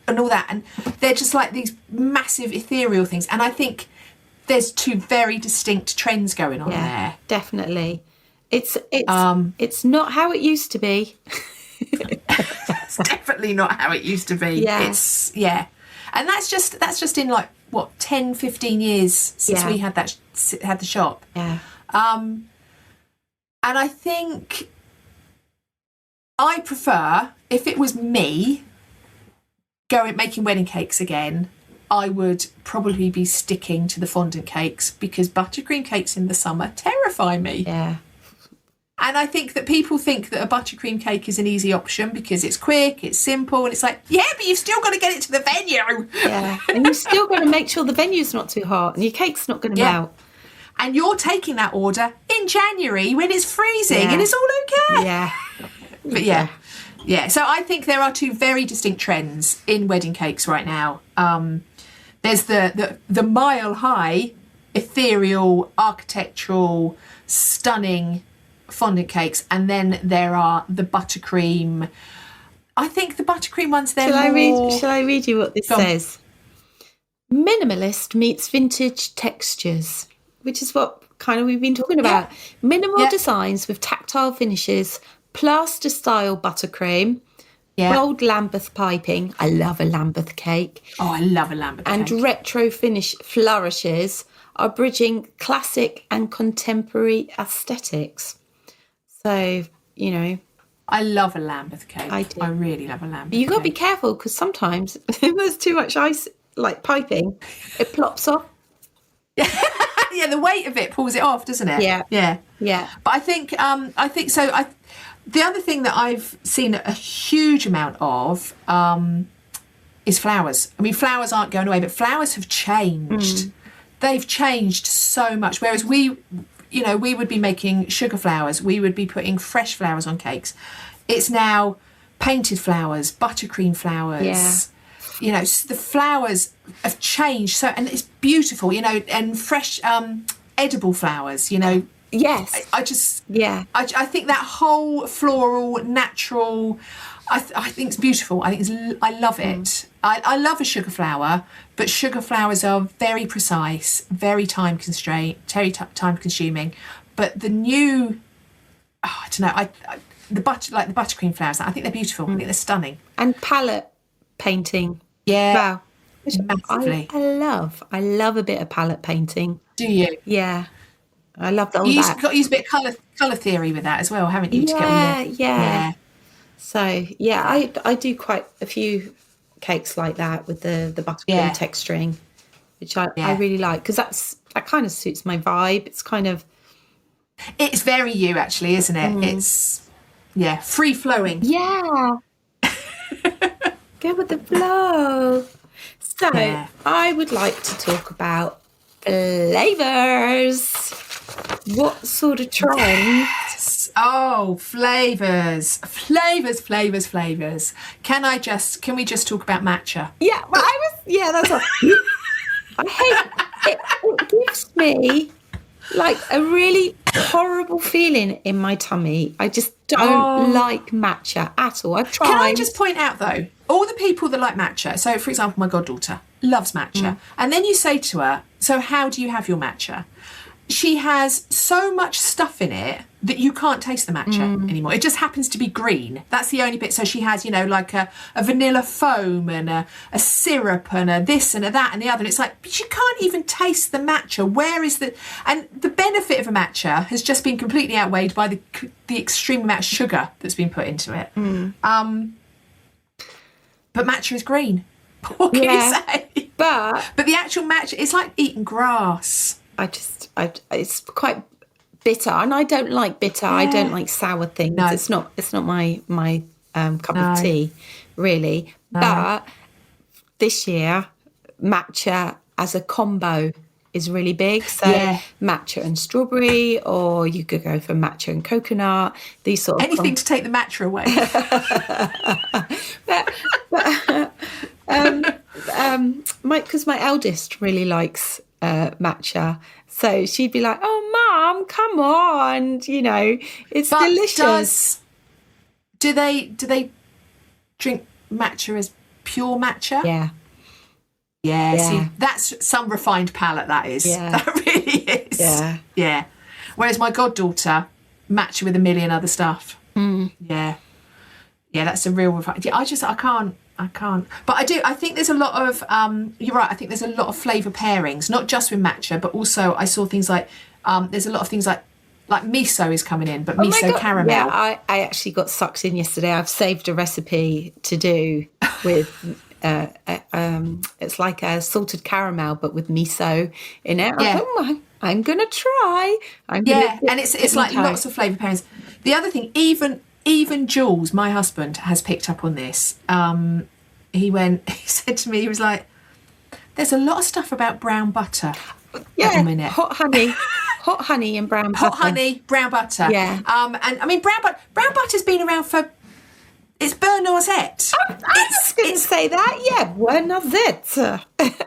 and all that. And they're just like these massive ethereal things. And I think there's two very distinct trends going on there. Definitely. It's not how it used to be. It's definitely not how it used to be. Yeah. And that's just in 10, 15 years since we had the shop. Yeah. And I think I prefer, if it was me making wedding cakes again, I would probably be sticking to the fondant cakes, because buttercream cakes in the summer terrify me. Yeah. And I think that people think that a buttercream cake is an easy option because it's quick, it's simple, and it's like, yeah, but you've still got to get it to the venue. Yeah, and you've still got to make sure the venue's not too hot and your cake's not going to melt. And you're taking that order in January when it's freezing and it's all okay. Yeah. But yeah. So I think there are two very distinct trends in wedding cakes right now. There's the mile high, ethereal, architectural, stunning fondant cakes, and then there are the buttercream. I think the buttercream ones, they're Shall I read you what this says? Minimalist meets vintage textures, which is what kind of we've been talking about. Minimal designs with tactile finishes, plaster style buttercream, bold Lambeth piping. I love a Lambeth cake. Oh, I love a Lambeth cake. And retro finish flourishes are bridging classic and contemporary aesthetics. So, you know, I love a Lambeth cake. I do. I really love a Lambeth cake. You've got to be careful, because sometimes if there's too much ice, like piping, it plops off. Yeah, the weight of it pulls it off, doesn't it? Yeah. But I think so. The other thing that I've seen a huge amount of is flowers. I mean, flowers aren't going away, but flowers have changed. They've changed so much. Whereas we would be making sugar flowers. We would be putting fresh flowers on cakes. It's now painted flowers, buttercream flowers. Yeah. You know, the flowers have changed. So, and it's beautiful, you know, and fresh edible flowers, you know. Yes. I think that whole floral, natural, I think it's beautiful. I love it. I love a sugar flower, but sugar flowers are very precise, very time constrained, very time consuming. But the new, I don't know, the buttercream flowers, I think they're beautiful. I think they're stunning. And palette painting. Yeah. Wow. Massively. I love a bit of palette painting. Do you? Yeah. I love that. You've got to use a bit of colour theory with that as well, haven't you? Yeah. So, I do quite a few cakes like that with the buttercream texturing, which I really like, because that kind of suits my vibe. It's kind of... It's very you, actually, isn't it? It's, free-flowing. Yeah. Go with the flow. So, I would like to talk about flavours. What sort of trend? Yes. Oh, flavours. Can we just talk about matcha? Yeah, well, that's all. I hate it. It gives me like a really horrible feeling in my tummy. I just don't like matcha at all. I've tried. Can I just point out, though, all the people that like matcha, so for example, my goddaughter loves matcha, and then you say to her, so how do you have your matcha? She has so much stuff in it that you can't taste the matcha anymore. It just happens to be green. That's the only bit. So she has, you know, like a vanilla foam and a syrup and a this and a that and the other. And it's like, but you can't even taste the matcha. Where is the... And the benefit of a matcha has just been completely outweighed by the extreme amount of sugar that's been put into it. But matcha is green. What can you say? But the actual matcha, it's like eating grass. It's quite bitter, and I don't like bitter. I don't like sour things. No. It's not my cup of tea, really. No. But this year, matcha as a combo is really big. So matcha and strawberry, or you could go for matcha and coconut. These sort of anything to take the matcha away. Because my eldest really likes matcha, so she'd be like, "Oh, Mum, come on, you know, it's delicious." Do they drink matcha as pure matcha? Yeah. See, that's some refined palate. That is. Yeah. That really is. Yeah. Whereas my goddaughter, matcha with a million other stuff. Yeah. That's a real refined. Yeah, I can't. But I think there's a lot of, you're right, I think there's a lot of flavour pairings, not just with matcha, but also I saw things like, there's a lot of things like Like miso is coming in, but Oh my miso God. caramel. Yeah, I actually got sucked in yesterday. I've saved a recipe to do with it's like a salted caramel, but with miso in it. I Yeah. thought, I'm gonna try. Yeah, and it's like toe. lots of flavour pairings. The other thing, even Jules, my husband, has picked up on this. He said to me, he was like, "There's a lot of stuff about brown butter at the minute. hot honey and brown butter. Hot honey, brown butter. Yeah. And I mean, brown butter's been around for. It's Beurre Noisette. I was going to say that. Yeah, Beurre Noisette.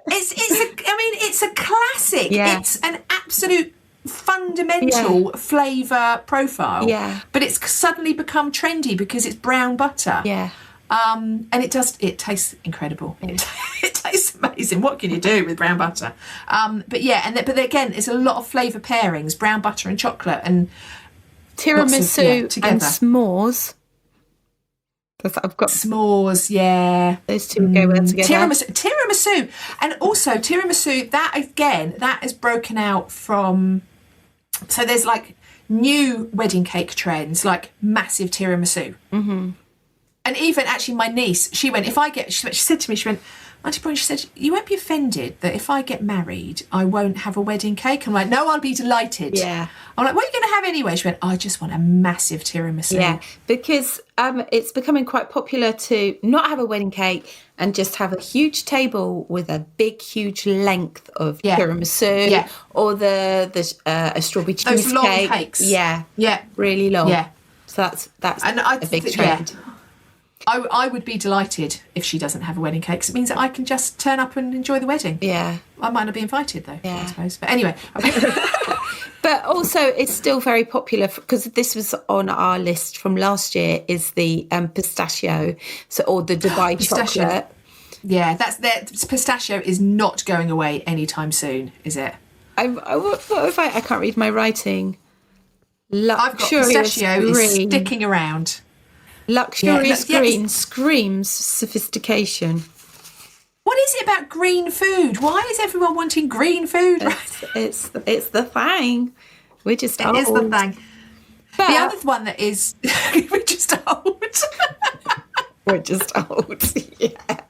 It's a classic. Yeah. It's an absolute fundamental flavour profile. Yeah. But it's suddenly become trendy because it's brown butter. Yeah. And it tastes incredible. It tastes amazing. What can you do with brown butter? But again, it's a lot of flavour pairings, brown butter and chocolate and Tiramisu together. and s'mores. I've got s'mores, yeah. Those two go well together. Tiramisu. And also tiramisu, that is broken out from... So there's like new wedding cake trends, like massive tiramisu. Mm-hmm. And even actually my niece, she said to me, she went, Auntie Brian, she said, you won't be offended that if I get married, I won't have a wedding cake? I'm like, no, I'll be delighted. Yeah. I'm like, what are you going to have anyway? She went, I just want a massive tiramisu. Yeah, because it's becoming quite popular to not have a wedding cake and just have a huge table with a big, huge length of tiramisu or a strawberry cheesecake. Those long cakes. Yeah. Yeah. Really long. Yeah. So that's a big trend. Yeah. I would be delighted if she doesn't have a wedding cake because it means that I can just turn up and enjoy the wedding. Yeah. I might not be invited though, yeah. I suppose. But anyway. But also it's still very popular because this was on our list from last year is the pistachio, or the Dubai chocolate. Yeah, pistachio is not going away anytime soon, is it? I can't read my writing. I've got pistachio is sticking around. Luxurious green screams sophistication. What is it about green food? Why is everyone wanting green food? It's the thing. We're just old. It is the thing. But the other one that is, we're just old. We're just old. Yeah.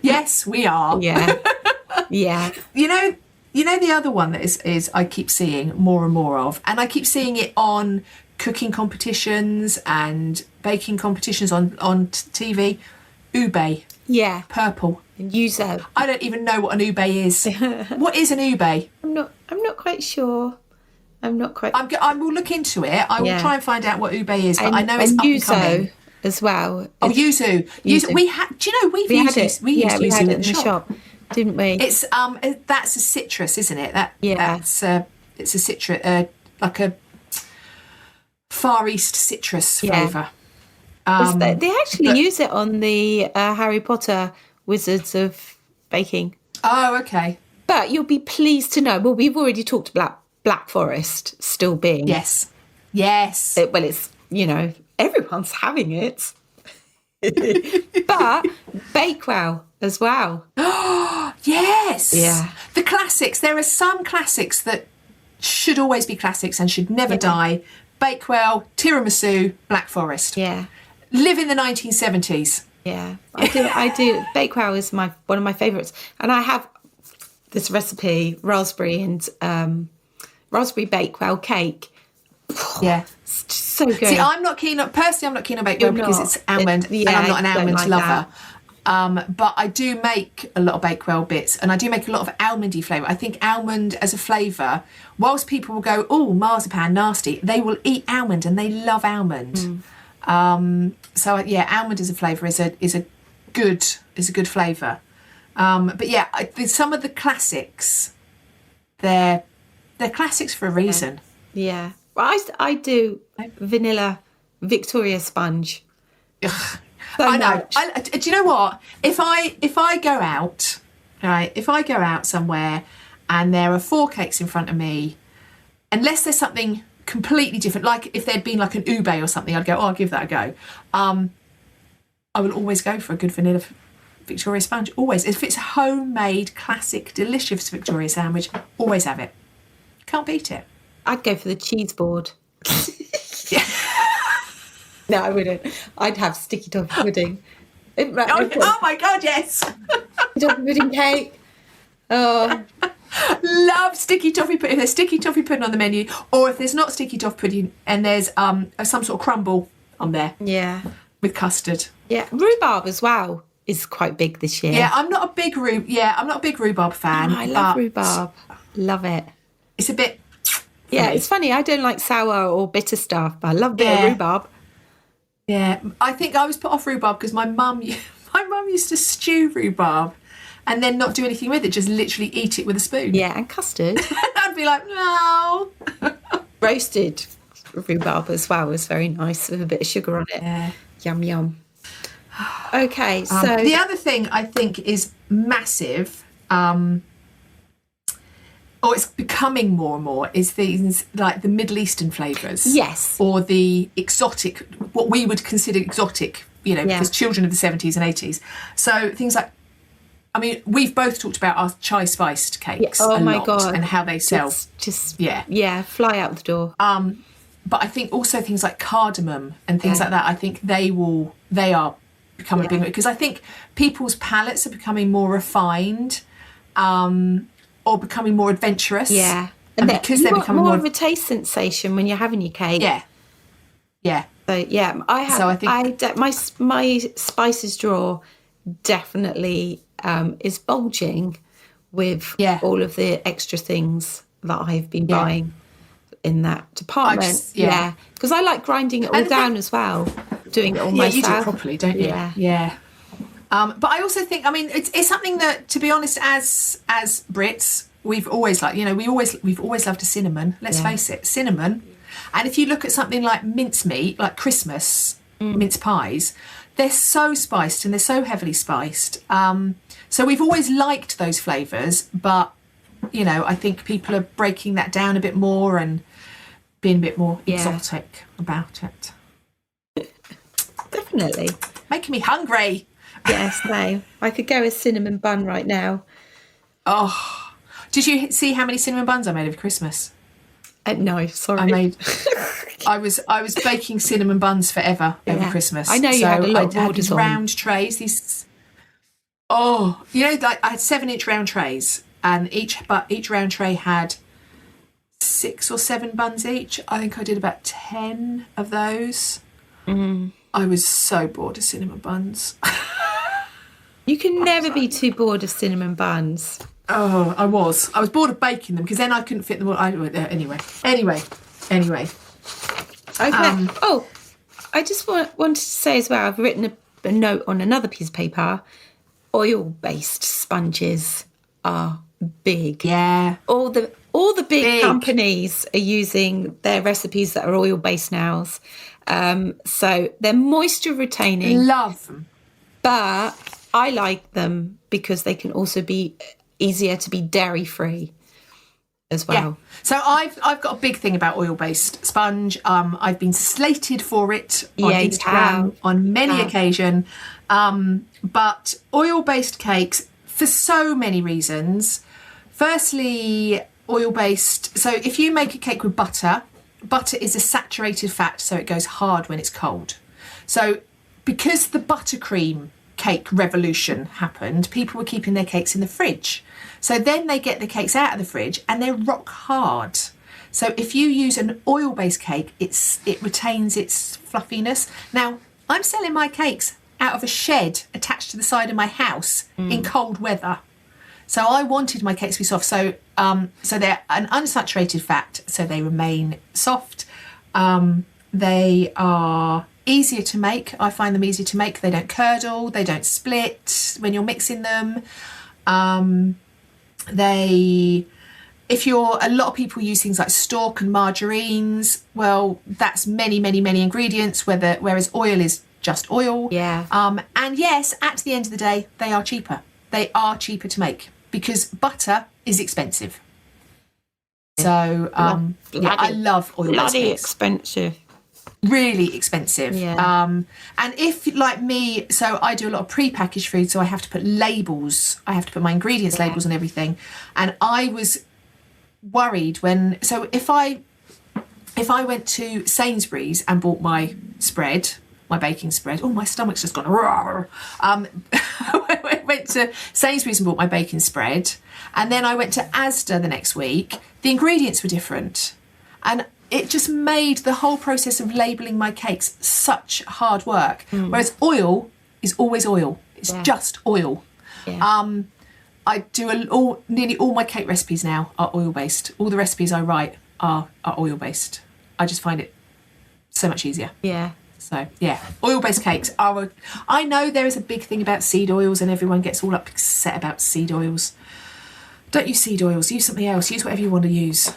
Yes, we are. Yeah. Yeah. You know the other one that is I keep seeing more and more of, and I keep seeing it on cooking competitions and baking competitions on TV. Ube. Yeah. Purple. And yuzu. I don't even know what an ube is. What is an ube? I'm not quite sure. I will look into it. I will try and find out what ube is, but I know it's and up and coming. Yuzu as well. Oh, yuzu. We had. Do you know we've used it? We used yuzu had it in the shop, didn't we? It's that's a citrus, isn't it? It's a citrus, like a Far East citrus flavour. They actually use it on the Harry Potter Wizards of Baking. Oh, okay. But you'll be pleased to know. Well, we've already talked about Black Forest still being. Yes. It's everyone's having it. But Bakewell as well. Yes. Yeah. The classics. There are some classics that should always be classics and should never die. Bakewell, tiramisu, Black Forest. Yeah. Live in the 1970s. Yeah, I do. Bakewell is one of my favourites, and I have this recipe: raspberry Bakewell cake. Yeah, it's so good. See, I'm not keen on Bakewell because it's almond, and I'm not an almond lover. But I do make a lot of Bakewell bits, and I do make a lot of almondy flavour. I think almond as a flavour, whilst people will go, "Oh, marzipan, nasty," they will eat almond, and they love almond. So yeah, almond as a flavour is a good flavour. But yeah, some of the classics, they're classics for a reason. Yeah. Well, I do vanilla Victoria sponge. Ugh. I know. Do you know what? If I go out, right? If I go out somewhere and there are 4 cakes in front of me, unless there's something completely different, like if there'd been like an ube or something, I'd go, I'll give that a go. I will always go for a good vanilla Victoria sponge. Always. If it's a homemade, classic, delicious Victoria sandwich, always have it. Can't beat it. I'd go for the cheese board. Yeah. No, I wouldn't. I'd have sticky toffee pudding. Oh my God, yes. Toffee pudding cake. Oh, Love sticky toffee pudding. If there's sticky toffee pudding on the menu, or if there's not sticky toffee pudding and there's some sort of crumble on there. yeah. With custard. Yeah. Rhubarb as well is quite big this year. Yeah, I'm not a big rhubarb fan. Oh, I love rhubarb. Love it. It's a bit. Yeah, it's funny. I don't like sour or bitter stuff, but I love a bit of rhubarb. Yeah, I think I was put off rhubarb because my mum used to stew rhubarb and then not do anything with it, just literally eat it with a spoon. Yeah, and custard. I'd be like, no. Roasted rhubarb as well was very nice with a bit of sugar on it. Yeah. Yum, yum. Okay, so... the other thing I think is massive, or it's becoming more and more, is things like the Middle Eastern flavours. Yes. Or the exotic, what we would consider exotic, because children of the 70s and 80s. So things like, I mean, we've both talked about our chai spiced cakes a lot, God. And how they sell. Yeah, fly out the door. But I think also things like cardamom and things like that, I think they are becoming big, because I think people's palates are becoming more refined, or becoming more adventurous. Yeah. And because they're becoming more of a taste sensation when you're having your cake. Yeah. Yeah. So yeah, I think my spices drawer definitely is bulging with all of the extra things that I've been buying in that department. Because I like grinding it all down as well, doing it all myself. You do it properly, don't you? Yeah. But I also think, I mean, it's something that, to be honest, as Brits, we've always liked. We've always loved a cinnamon. Let's face it, cinnamon. And if you look at something like mincemeat, like Christmas mince pies, they're so spiced and they're so heavily spiced. So we've always liked those flavours, but I think people are breaking that down a bit more and being a bit more exotic about it. Definitely. Making me hungry. Yes, no. I could go a cinnamon bun right now. Oh, did you see how many cinnamon buns I made over Christmas? No, sorry. I was baking cinnamon buns forover over Christmas. I know you had a lot of orders these round trays. I had 7-inch round trays, and each round tray had 6 or 7 buns each. I think I did about 10 of those. I was so bored of cinnamon buns. You can never be too bored of cinnamon buns. Oh, I was bored of baking them because then I couldn't fit them all. Anyway. Okay. I just wanted to say as well, I've written a note on another piece of paper. Oil-based sponges are big. Yeah. All the big companies are using their recipes that are oil-based now. So they're moisture retaining. Love them. But I like them because they can also be easier to be dairy-free as well. Yeah. So I've got a big thing about oil-based sponge. I've been slated for it on Instagram on many occasions. But oil-based cakes, for so many reasons. Firstly, oil-based. So if you make a cake with butter is a saturated fat, so it goes hard when it's cold. So because the buttercream cake revolution happened, people were keeping their cakes in the fridge. So then they get the cakes out of the fridge and they're rock hard. So if you use an oil-based cake, it retains its fluffiness. Now, I'm selling my cakes out of a shed attached to the side of my house in cold weather. So I wanted my cakes to be soft. So they're an unsaturated fat, so they remain soft. They are easier to make. I find them easier to make. They don't curdle. They don't split when you're mixing them. A lot of people use things like stork and margarines. Well, that's many, many, many ingredients, whereas oil is just oil. Yeah. And yes, at the end of the day, they are cheaper. They are cheaper to make because butter is expensive. So, I love oil-based bloody cakes. Expensive. Really expensive. Yeah. And if, like me, so I do a lot of pre-packaged food, so I have to put labels. I have to put my ingredients labels and everything. And I was worried if I if I went to Sainsbury's and bought my baking spread, oh, my stomach's just gone, I went to Sainsbury's and bought my baking spread, and then I went to Asda the next week, the ingredients were different. And it just made the whole process of labelling my cakes such hard work. Whereas oil is always oil. It's just oil. Yeah. I do nearly all my cake recipes now are oil-based. All the recipes I write are oil-based. I just find it so much easier. Yeah. So, yeah, oil-based cakes are... I know there is a big thing about seed oils and everyone gets all upset about seed oils. Don't use seed oils. Use something else. Use whatever you want to use.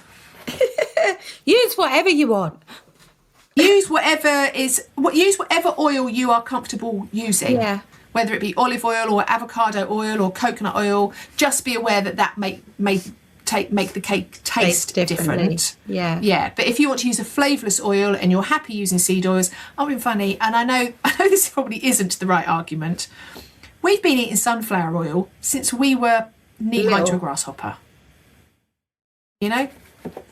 Use whatever you want. Use whatever oil you are comfortable using. Yeah. Whether it be olive oil or avocado oil or coconut oil, just be aware that make the cake taste different. Yeah. Yeah. But if you want to use a flavourless oil and you're happy using seed oils, I'm being funny, and I know this probably isn't the right argument. We've been eating sunflower oil since we were knee-high to a grasshopper. You know?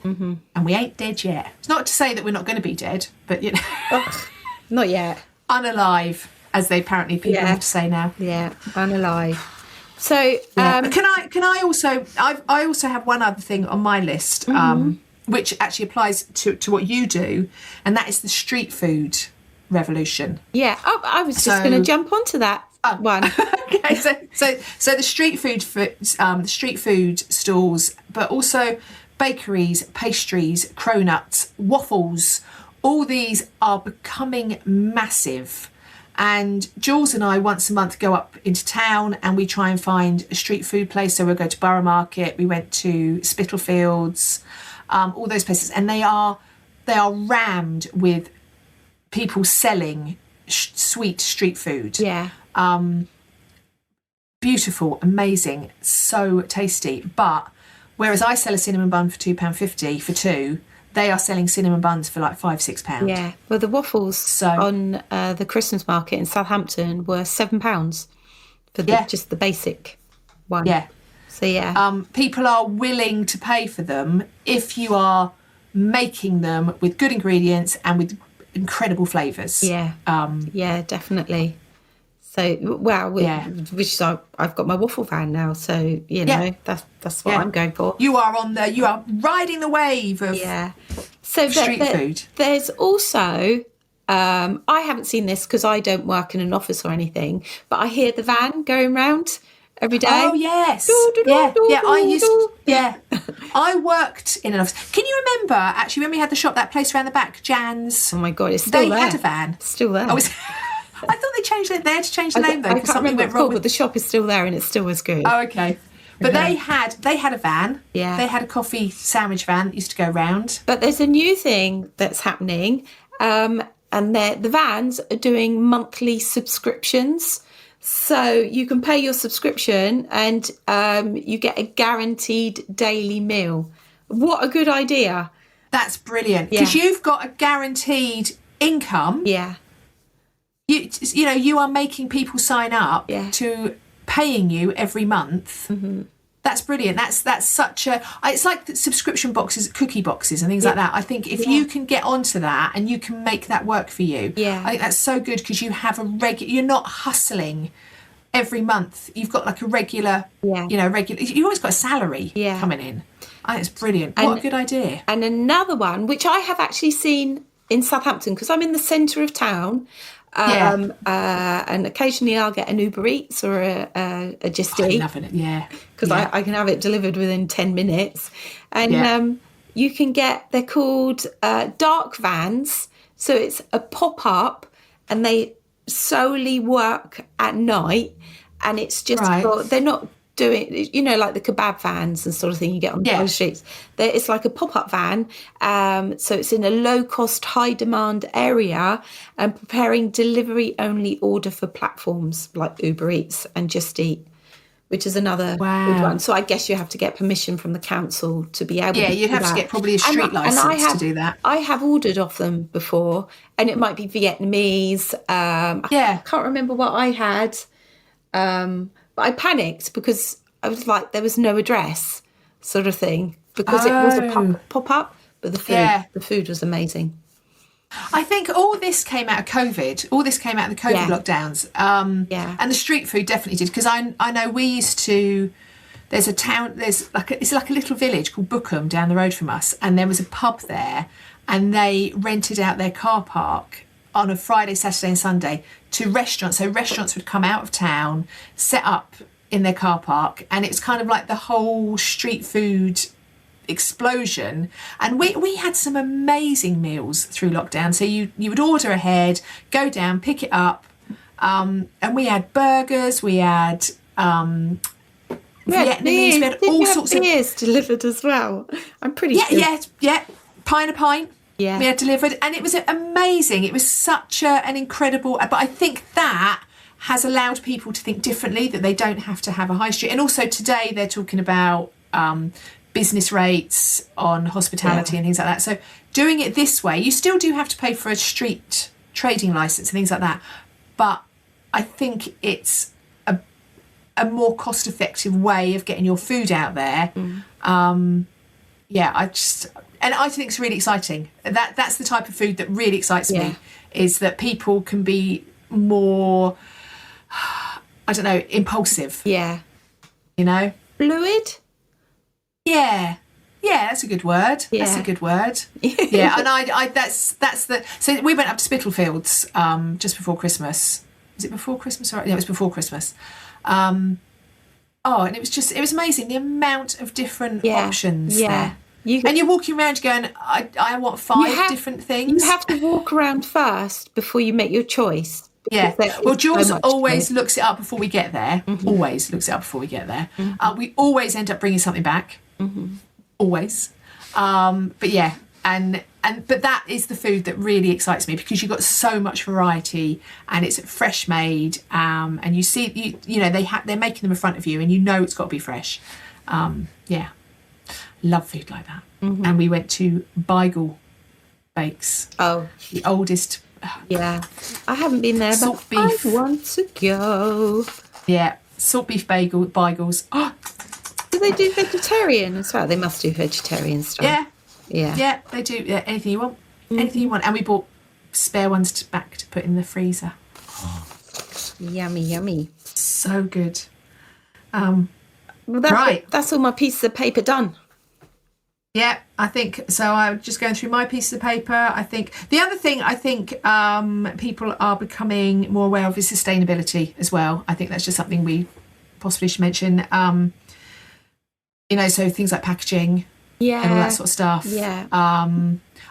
Mm-hmm. And we ain't dead yet. It's not to say that we're not going to be dead, but you know, not yet. Unalive, as they apparently people have to say now. Yeah, unalive. So can I also? I also have one other thing on my list, which actually applies to what you do, and that is the street food revolution. Yeah, I was just going to jump onto that one. Okay, so the street food stalls, but also bakeries, pastries, cronuts, waffles, all these are becoming massive. And Jules and I once a month go up into town and we try and find a street food place. So we'll go to Borough Market, we went to Spitalfields, all those places, and they are rammed with people selling sweet street food. Yeah. Beautiful, amazing, so tasty. But whereas I sell a cinnamon bun for £2.50 for two, they are selling cinnamon buns for like £5-6. Yeah. Well, the waffles on the Christmas market in Southampton were £7 for just the basic one. Yeah. So yeah. People are willing to pay for them if you are making them with good ingredients and with incredible flavours. Yeah. Yeah, definitely. So, which is I've got my waffle van now, so you know that's what I'm going for. You are riding the wave of street food. There's also I haven't seen this because I don't work in an office or anything, but I hear the van going round every day. Oh yes, I worked in an office. Can you remember actually when we had the shop, that place around the back, Jan's? Oh my god, it's still there. They had a van. Still there. I thought they changed it. They had to change the name though because something went wrong. But the shop is still there and it still was good. Oh, okay. But they had a van. Yeah. They had a coffee sandwich van that used to go round. But there's a new thing that's happening, and the vans are doing monthly subscriptions. So you can pay your subscription and you get a guaranteed daily meal. What a good idea! That's brilliant because you've got a guaranteed income. Yeah. You know, you are making people sign up to paying you every month. Mm-hmm. That's brilliant. That's such a... It's like the subscription boxes, cookie boxes and things like that. I think if you can get onto that and you can make that work for you, I think that's so good because you have you're not hustling every month. You've got like a regular, you've always got a salary coming in. I think it's brilliant. What a good idea. And another one, which I have actually seen in Southampton because I'm in the centre of town. And occasionally I'll get an Uber Eats or a Just Eat. I'm loving it, because I can have it delivered within 10 minutes. And you can they're called dark vans. So it's a pop-up and they solely work at night. And it's just, they're not doing, you know, like the kebab vans and sort of thing you get on the streets. It's like a pop-up van. So it's in a low-cost, high-demand area and preparing delivery-only order for platforms like Uber Eats and Just Eat, which is another good one. So I guess you have to get permission from the council to be able to do that. Yeah, you'd have to get probably a street licence to do that. I have ordered off them before, and it might be Vietnamese. I can't remember what I had. But I panicked because I was like, there was no address sort of thing because it was a pop-up. But Yeah. the food was amazing. I think all this came out of COVID. All this came out of the COVID lockdowns. And the street food definitely did, because I know we used to. There's a town. It's like a little village called Bookham down the road from us, and there was a pub there, and they rented out their car park on a Friday, Saturday, and Sunday to restaurants. So restaurants would come out of town, set up in their car park, and it's kind of like the whole street food explosion. And we had some amazing meals through lockdown. So you would order ahead, go down, pick it up, and we had burgers, we had Vietnamese, we had all sorts of beers delivered as well. I'm pretty sure. Yeah, pint. Yeah, we had delivered, and it was amazing. It was such an incredible. But I think that has allowed people to think differently, that they don't have to have a high street. And also today they're talking about business rates on hospitality and things like that. So doing it this way, you still do have to pay for a street trading license and things like that. But I think it's a more cost-effective way of getting your food out there. I think it's really exciting. That's the type of food that really excites me, is that people can be more, I don't know, impulsive. Yeah. You know? Fluid? Yeah, that's a good word. Yeah. That's a good word. Yeah, and I that's the. So we went up to Spitalfields just before Christmas. Was it before Christmas? Yeah, it was before Christmas. And it was amazing, the amount of different options there. And you're walking around going, I want five different things. You have to walk around first before you make your choice. Yeah. Well, Jules always looks it up before we get there. Always looks it up before we get there. We always end up bringing something back. Always. But yeah, but that is the food that really excites me, because you've got so much variety, and it's fresh made, and you see, they're making them in front of you, and you know it's got to be fresh. Love food like that. And we went to Beigel Bakes. Oh, the oldest. Yeah, I haven't been there, salt but beef. I want to go. Yeah, salt beef bagels. Oh, do they do vegetarian as well? They must do vegetarian stuff. Yeah, they do. Yeah, anything you want. Anything you want. And we bought spare ones back to put in the freezer. Yummy. So good. That's all my pieces of paper done. Yeah, I think so. I'm just going through my pieces of paper. I think the other thing people are becoming more aware of is sustainability as well. I think that's just something we possibly should mention. So things like packaging, and all that sort of stuff. Yeah. I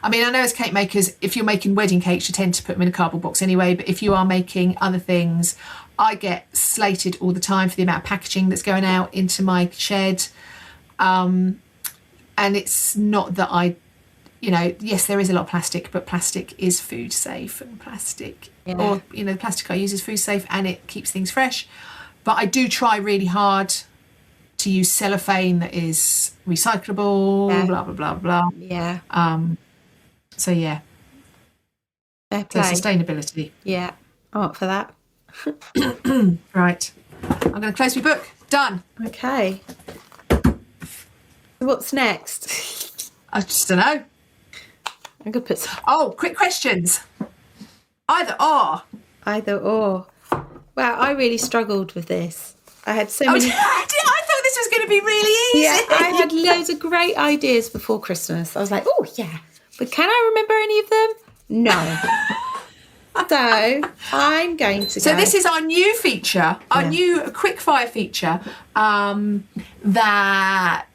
know as cake makers, if you're making wedding cakes, you tend to put them in a cardboard box anyway. But if you are making other things, I get slated all the time for the amount of packaging that's going out into my shed. And it's not that yes, there is a lot of plastic, but plastic is food safe, and the plastic I use is food safe, and it keeps things fresh. But I do try really hard to use cellophane that is recyclable, blah, blah, blah, blah. Yeah. So, yeah. Fair play. So sustainability. Yeah. I'm up for that. Right. I'm going to close my book. Done. Okay. What's next? I just don't know. I'm going to put some... Oh, quick questions. Either or. Well, I really struggled with this. I had so many... I thought this was going to be really easy. Yeah, I had loads of great ideas before Christmas. I was like, oh, yeah. But can I remember any of them? No. So I'm going to So this is our new feature, our new quickfire feature, that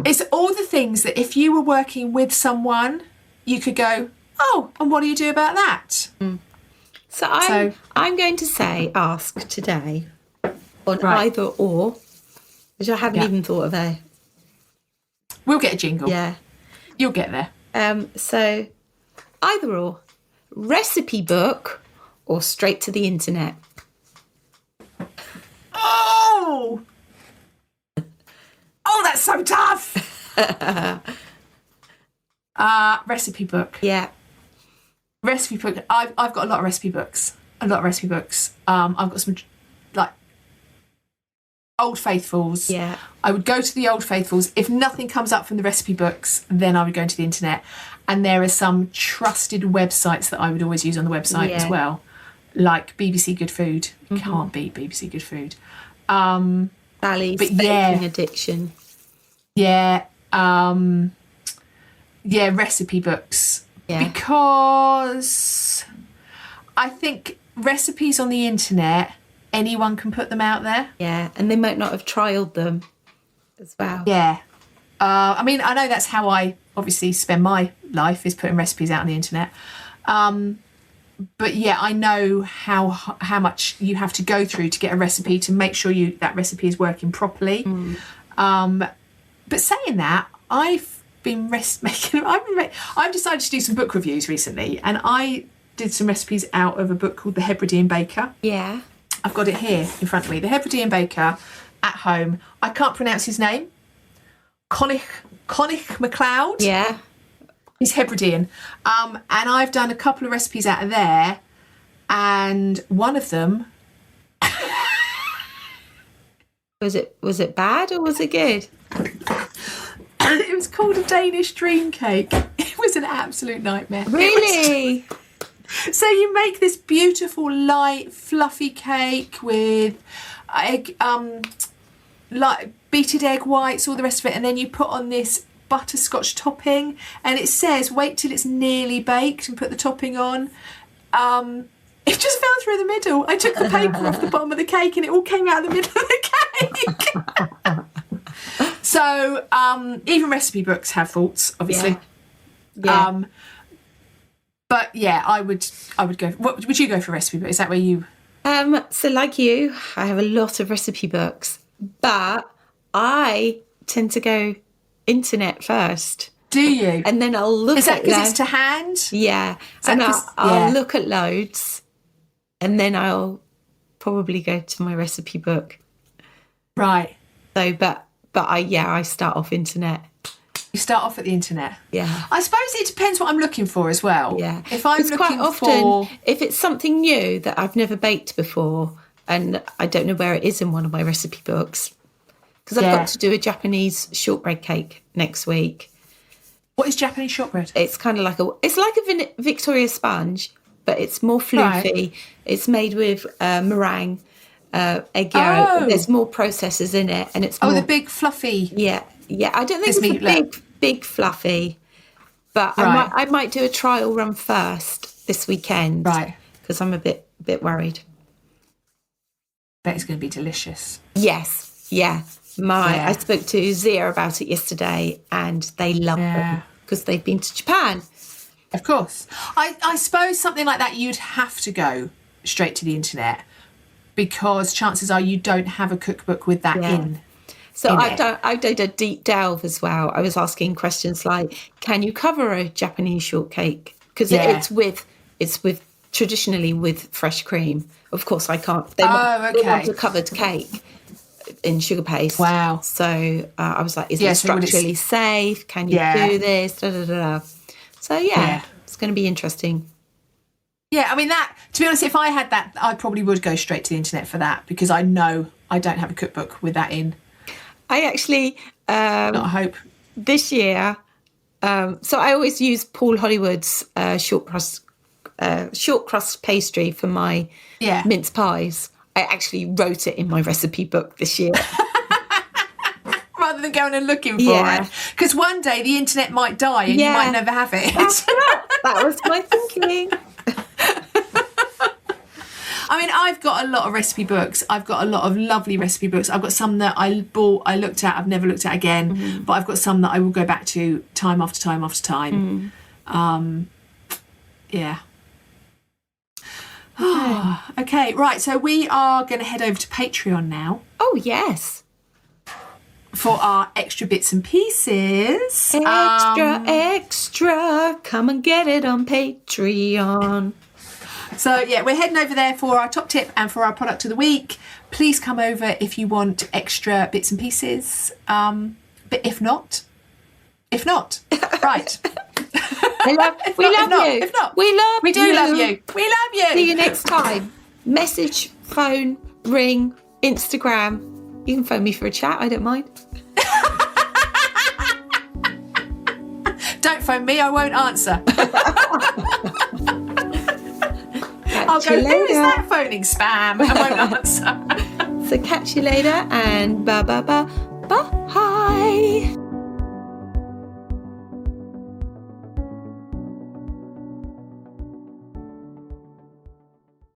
it's all the things that if you were working with someone, you could go, oh, and what do you do about that? So I'm going to ask today on either or, which I haven't even thought of there. We'll get a jingle. Yeah. You'll get there. So either or, recipe book or straight to the internet? Oh, that's so tough. Recipe book. Yeah. Recipe book. I've got a lot of recipe books. I've got some Old Faithfuls. Yeah. I would go to the Old Faithfuls. If nothing comes up from the recipe books, then I would go into the internet. And there are some trusted websites that I would always use on the website as well, like BBC Good Food. Can't beat BBC Good Food. Sally's Baking Addiction. Yeah. Recipe books. Yeah. Because I think recipes on the internet, anyone can put them out there. Yeah, and they might not have trialled them as well. Yeah. I mean, I know that's how I obviously spend my life, is putting recipes out on the internet. But yeah, I know how much you have to go through to get a recipe to make sure that recipe is working properly. But saying that, I've decided to do some book reviews recently, and I did some recipes out of a book called The Hebridean Baker. Yeah. I've got it here in front of me. The Hebridean Baker at home. I can't pronounce his name. Connick MacLeod. Yeah. He's Hebridean. And I've done a couple of recipes out of there, and one of them... Was it bad or was it good? It was called a Danish dream cake. It was an absolute nightmare. Really? So you make this beautiful, light, fluffy cake with egg, like beaten egg whites, all the rest of it, and then you put on this butterscotch topping, and it says wait till it's nearly baked and put the topping on. It just fell through the middle. I took the paper off the bottom of the cake and it all came out of the middle of the cake. So even recipe books have faults, obviously. Yeah. But yeah, I would go. What would you go for a recipe book? Is that where you? So like you, I have a lot of recipe books, but I tend to go internet first. Do you? And then I'll look at. Is that because it's to hand? Yeah, and I'll look at loads, and then I'll probably go to my recipe book. Right. So, but I start off internet. You start off at the internet. Yeah. I suppose it depends what I'm looking for as well. Yeah. If I'm looking quite often, if it's something new that I've never baked before, and I don't know where it is in one of my recipe books, because I've got to do a Japanese shortbread cake next week. What is Japanese shortbread? It's kind of like a Victoria sponge, but it's more floofy. Right. It's made with meringue, egg yolk. Oh. There's more processes in it, and it's more, the big fluffy. Yeah. I don't think it's big fluffy, but I might do a trial run first this weekend, right? Because I'm a bit worried. Bet it's going to be delicious. Yes, yeah. I spoke to Zia about it yesterday, and they love them because they've been to Japan. Of course, I suppose something like that you'd have to go straight to the internet, because chances are you don't have a cookbook with that in. So I've done a deep delve as well. I was asking questions like, can you cover a Japanese shortcake? Because it's with traditionally with fresh cream. Of course, I can't. They want a covered cake in sugar paste. Wow. So I was like, is it structurally safe? Can you do this? Da, da, da, da. So it's going to be interesting. Yeah, I mean, that, to be honest, if I had that, I probably would go straight to the internet for that, because I know I don't have a cookbook with that in. I actually, not a hope. This year, so I always use Paul Hollywood's short crust pastry for my mince pies. I actually wrote it in my recipe book this year. Rather than going and looking for it. Because one day the internet might die and you might never have it. That was my thinking. I mean, I've got a lot of recipe books. I've got a lot of lovely recipe books. I've got some that I bought, I looked at, I've never looked at again. But I've got some that I will go back to time after time after time. Yeah. Okay, right. So we are going to head over to Patreon now. Oh, yes. For our extra bits and pieces. Extra. Come and get it on Patreon. So, we're heading over there for our top tip and for our product of the week. Please come over if you want extra bits and pieces. But if not, right. We love you. If not, we do love you. We love you. See you next time. Message, phone, ring, Instagram. You can phone me for a chat. I don't mind. Don't phone me. I won't answer. I'll go, who is that phoning spam? I won't answer. So catch you later and bye.